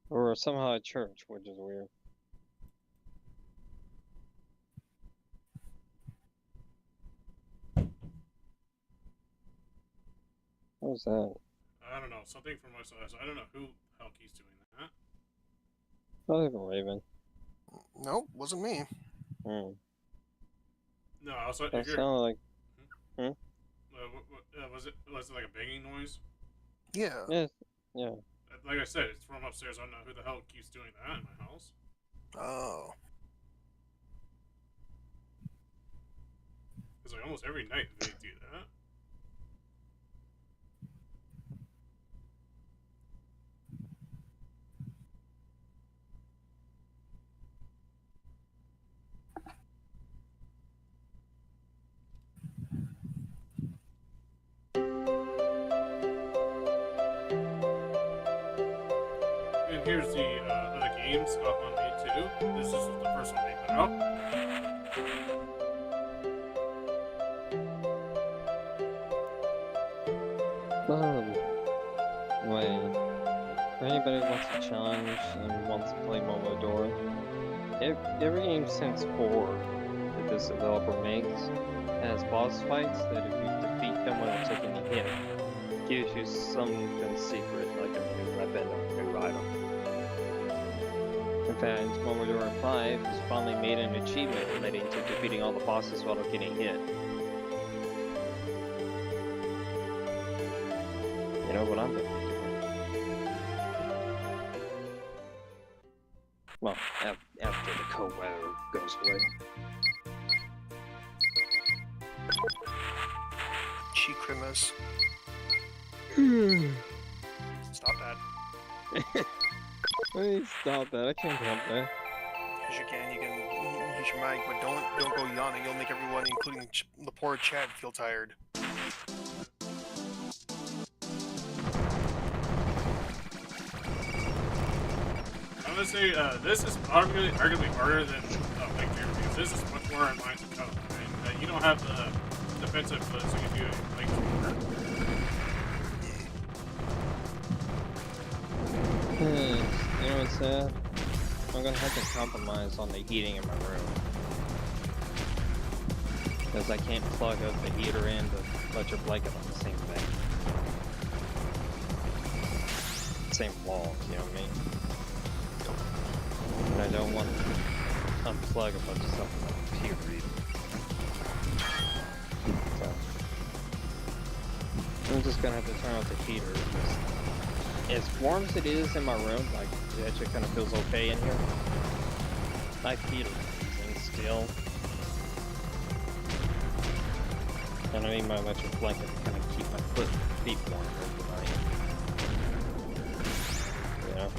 Or somehow a church, which is weird. What was that? I don't know, something from my side. I don't know who the hell keeps doing that. Probably the Raven. Nope, wasn't me. Hmm. No, also That if you're sounded like. was it like a banging noise? Yeah. Yeah. Like I said, it's from upstairs. I don't know who the hell keeps doing that in my house. Oh. Because like almost every night they do that. And here's the other games up on me too. This is the first one they put out. Wait. For anybody who wants to challenge and wants to play Momodora, every game since 4 that this developer makes has boss fights that if you defeat them without taking a hit, gives you something secret like a new weapon or a new item. In fact, Momodora 5 has finally made an achievement relating to defeating all the bosses without getting hit. You know what I'm gonna be doing? Well, after the cold weather goes away. Chikrimas. Stop that. Please stop that. I can't help that. As you can use your mic, but don't go yawning. You'll make everyone, including the poor Chad, feel tired. I'm gonna say this is arguably harder than like because this is much more in line to code. And you don't have the defensive flips you can do like You know what's sad? I'm gonna have to compromise on the heating in my room. Because I can't plug up the heater and the electric blanket on the same thing. Same wall, you know what I mean? And I don't want to unplug a bunch of stuff from the computer either. So, I'm just gonna have to turn off the heater. As warm as it is in my room, like it actually kind of feels okay in here. My feet are freezing still. And I need my electric blanket to kind of keep my feet warm overnight. You know?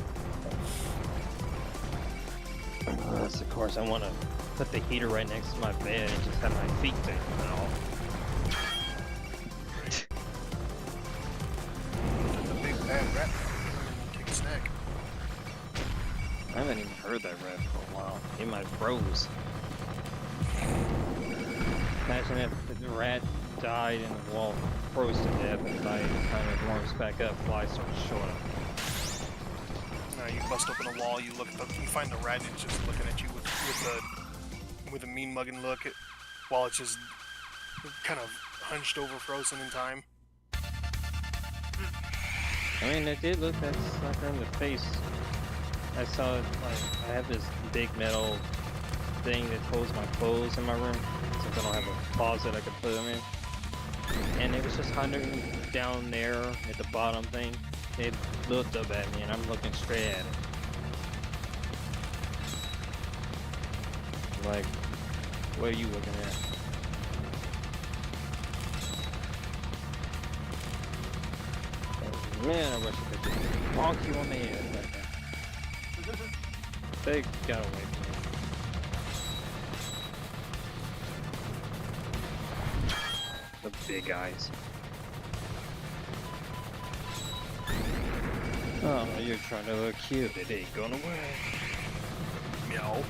Unless, of course, I want to put the heater right next to my bed and just have my feet taken off. The big bad rat take a snack. I haven't even heard that rat for a while. It might froze. Imagine if the rat died and the wall froze to death, and by the time it warms back up, flies start showing up. You bust open a wall, you find the rat, and it's just looking at you with a mean mugging look, while it's just kind of hunched over, frozen in time. I mean, it did look that sucker in the face. I saw it, like, I have this big metal thing that holds my clothes in my room, since I don't have a closet I can put them in. And it was just hunting down there at the bottom thing. It looked up at me, and I'm looking straight at it. Like, what are you looking at? Oh, man, I wish I could just bonk you on the head like that. They got away from me. The big eyes. Oh, you're trying to look cute. It ain't going away. Meow.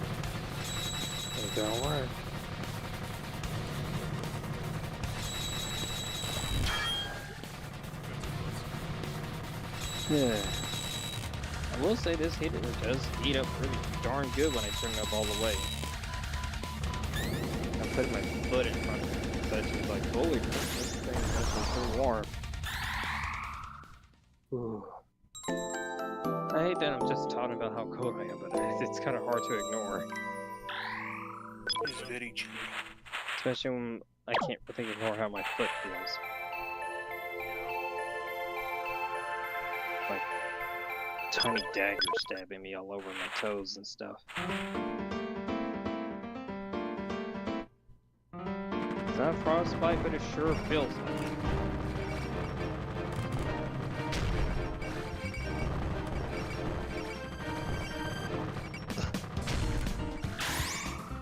Ain't gonna work. Yeah. I will say this heater does heat up pretty darn good when I turn it up all the way. I put my foot in front of it, so it's like, holy crap, this thing is actually pretty warm. Ooh. I hate that I'm just talking about how cold I am, but it's kind of hard to ignore. It's very cheap. Especially when I can't really ignore how my foot feels. Like tiny daggers stabbing me all over my toes and stuff. It's not frostbite, but it sure feels like it.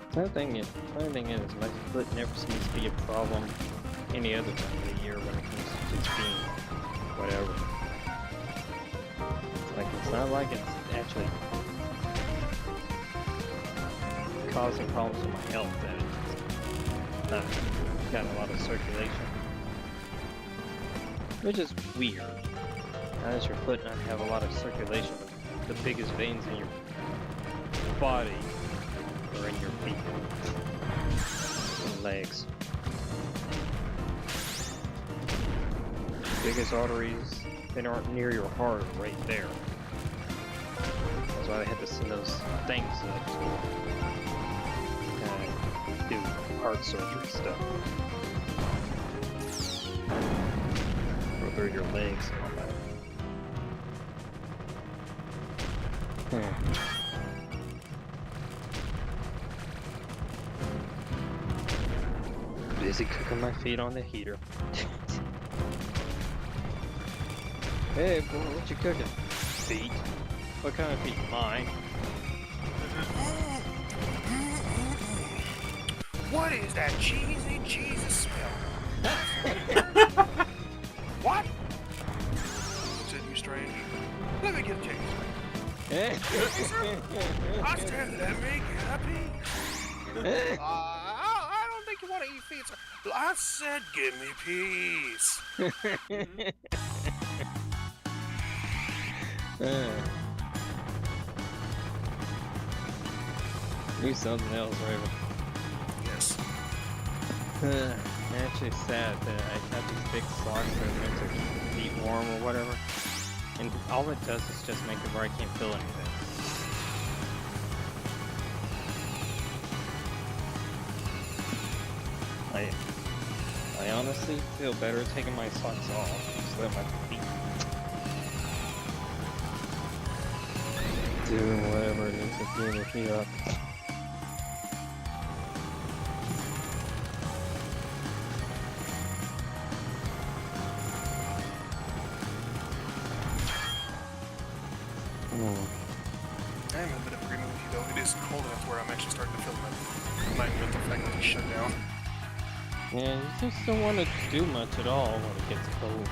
The funny thing is, my foot never seems to be a problem any other time of the year when it comes to just being whatever. It's not like it's actually causing problems with my health, that it's not got a lot of circulation. Which is weird. How does your foot not have a lot of circulation? The biggest veins in your body or in your feet and legs. Biggest arteries, they aren't near your heart, right there. That's why they had to send those things up to do heart surgery stuff. Go through your legs and all that. Busy cooking my feet on the heater. Hey, boy, what you cooking? Feet? What kind of feet? Mine. What is that cheesy Jesus smell? What? Looks at you strange. Let me get a taste. I said, let me get a piece. I don't think you want to eat feet. So I said, give me peace. Do something else, Raven. Yes. Actually sad that I have these big socks that are meant to keep warm or whatever, and all it does is just make it where I can't feel anything. I honestly feel better taking my socks off, just let my feet doing whatever it is to do with me up. I am in a bit of agreement with you though. It is cold enough where I'm actually starting to feel my mental faculty shut down. Yeah, you just don't want to do much at all when it gets cold.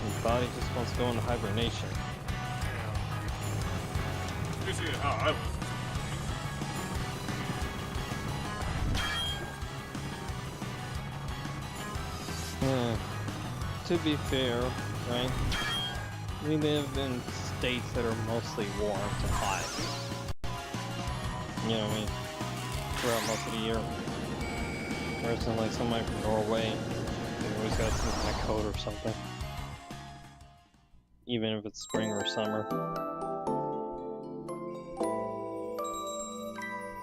Your body just wants to go into hibernation. To be fair, right? We live in states that are mostly warm to hot. You know what I mean? Throughout most of the year. Whereas like somebody from Norway, they always got some kind of coat or something. Even if it's spring or summer.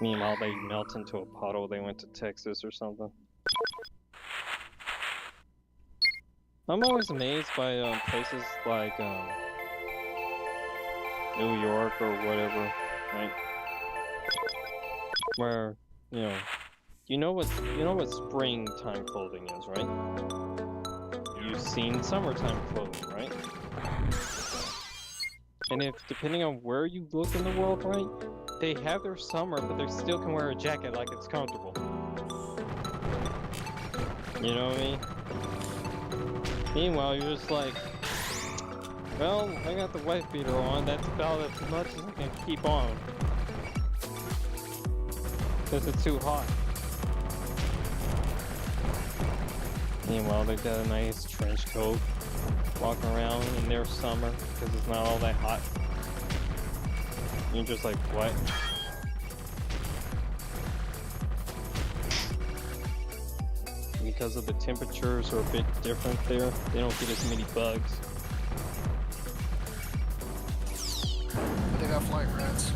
Meanwhile, they melt into a puddle. They went to Texas or something. I'm always amazed by places like New York or whatever, right? Where you know what springtime clothing is, right? You've seen summertime clothing, right? And if depending on where you look in the world, right? They have their summer, but they still can wear a jacket like it's comfortable. You know what I mean? Meanwhile, you're just like, well, I got the wife beater on, that's about as much as I can keep on. Because it's too hot. Meanwhile, they got a nice trench coat, walking around in their summer because it's not all that hot. You're just like, what? Because of the temperatures are a bit different there, they don't get as many bugs. But they got flying rats.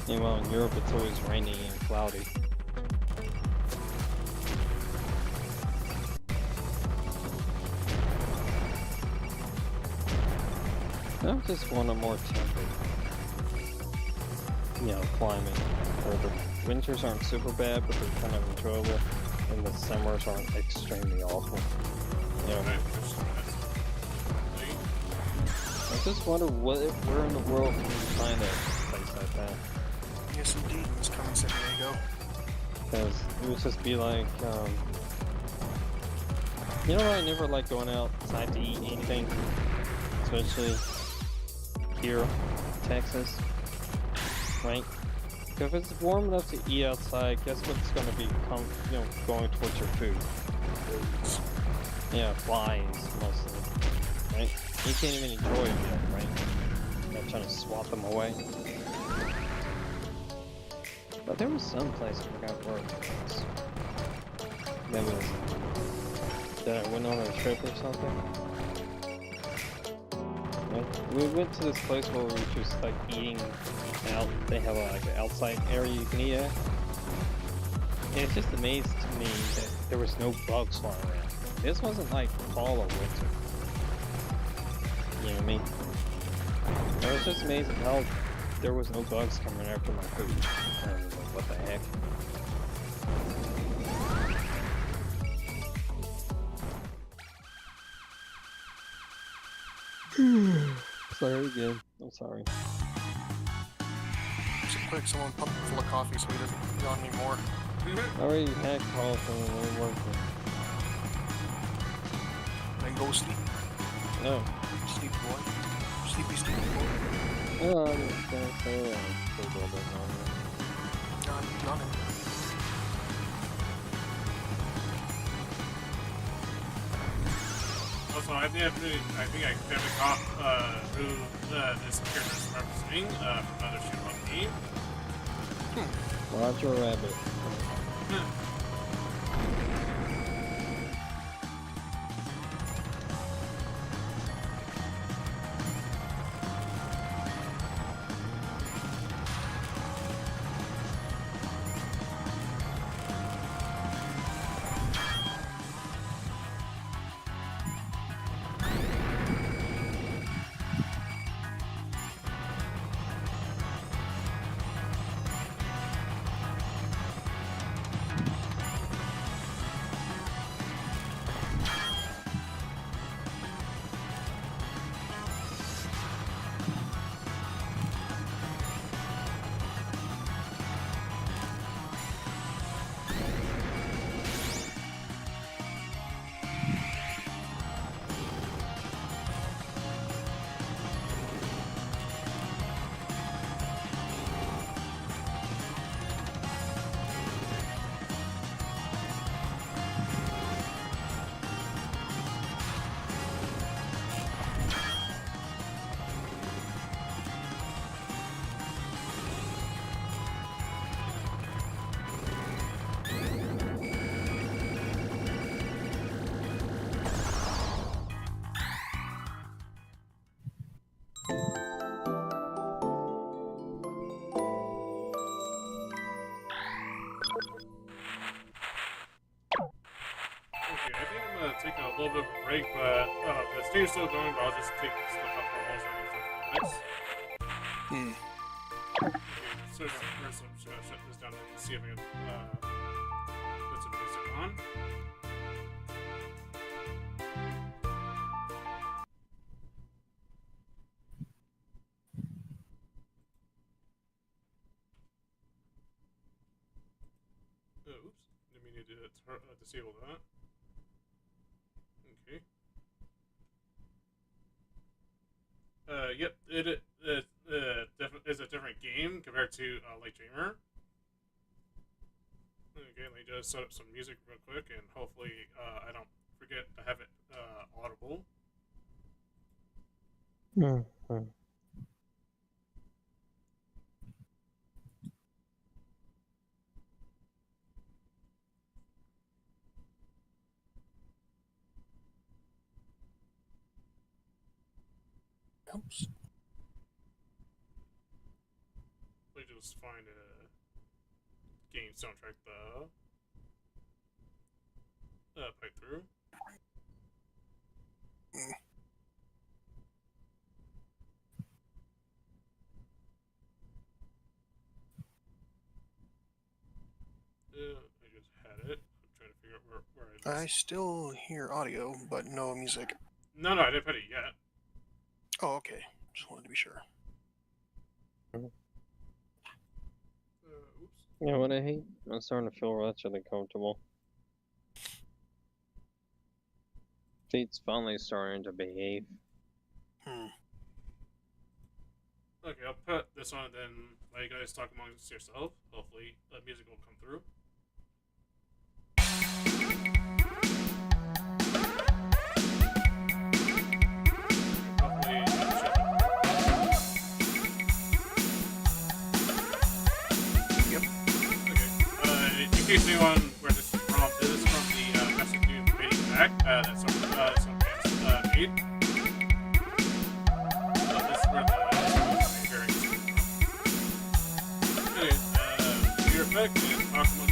Meanwhile, in Europe, it's always rainy and cloudy. I just want a more temperate, climate where the winters aren't super bad, but they're kind of enjoyable, and the summers aren't extremely awful. I just wonder where in the world can you find a place like that? Yes, indeed, Miss Carmen San Diego. Because it would just be like, I never like going outside to eat anything, especially here in Texas, right? Because if it's warm enough to eat outside, guess what's going to be going towards your food? Yeah, flies mostly, right? You can't even enjoy a meal, right? You're trying to swat them away. But there was some place I forgot where it was. That I went on a trip or something. We went to this place where we were just like eating out. They have like an outside area you can eat at. And it's just amazing to me that there was no bugs flying around. This wasn't like fall or winter. You know what I mean? It was just amazing how there was no bugs coming after my food. I was like, what the heck? Sorry again. I'm sorry. So quick, someone pump him full of coffee so he doesn't yawn anymore. I already had coffee and it wasn't working. Then go sleep. No. Sleep boy. Sleepy boy. No, I'm just gonna say a little bit longer. Yawning. Also, I think I definitely caught who this character is representing from another shoot on me. Roger Rabbit. Taking a little bit of a break, but the stage is still going, but I'll just take stuff out for almost like 30 minutes. Okay, so first I'm just gonna shut this down and see if I can put some music on. Oops, didn't mean to disable that. Okay. Yep, it is a different game compared to Light Dreamer. Okay, let me just set up some music real quick, and hopefully I don't forget to have it audible. Mm-hmm. Oops. Let me just find a game soundtrack though. Play through. I just had it. I'm trying to figure out where I I still hear audio, but no music. No, I didn't put it yet. Oh, okay. Just wanted to be sure. Oops. You know what I hate? I'm starting to feel wretchedly comfortable. Feet's finally starting to behave. Okay, I'll put this on and then let you guys talk amongst yourself. Hopefully the music will come through. Hopefully it should. Yep. Okay. In case anyone where this is from, this is from the message you waiting back that some fans made. So this is where the hearing is from. Anyway, be right back and talk amongst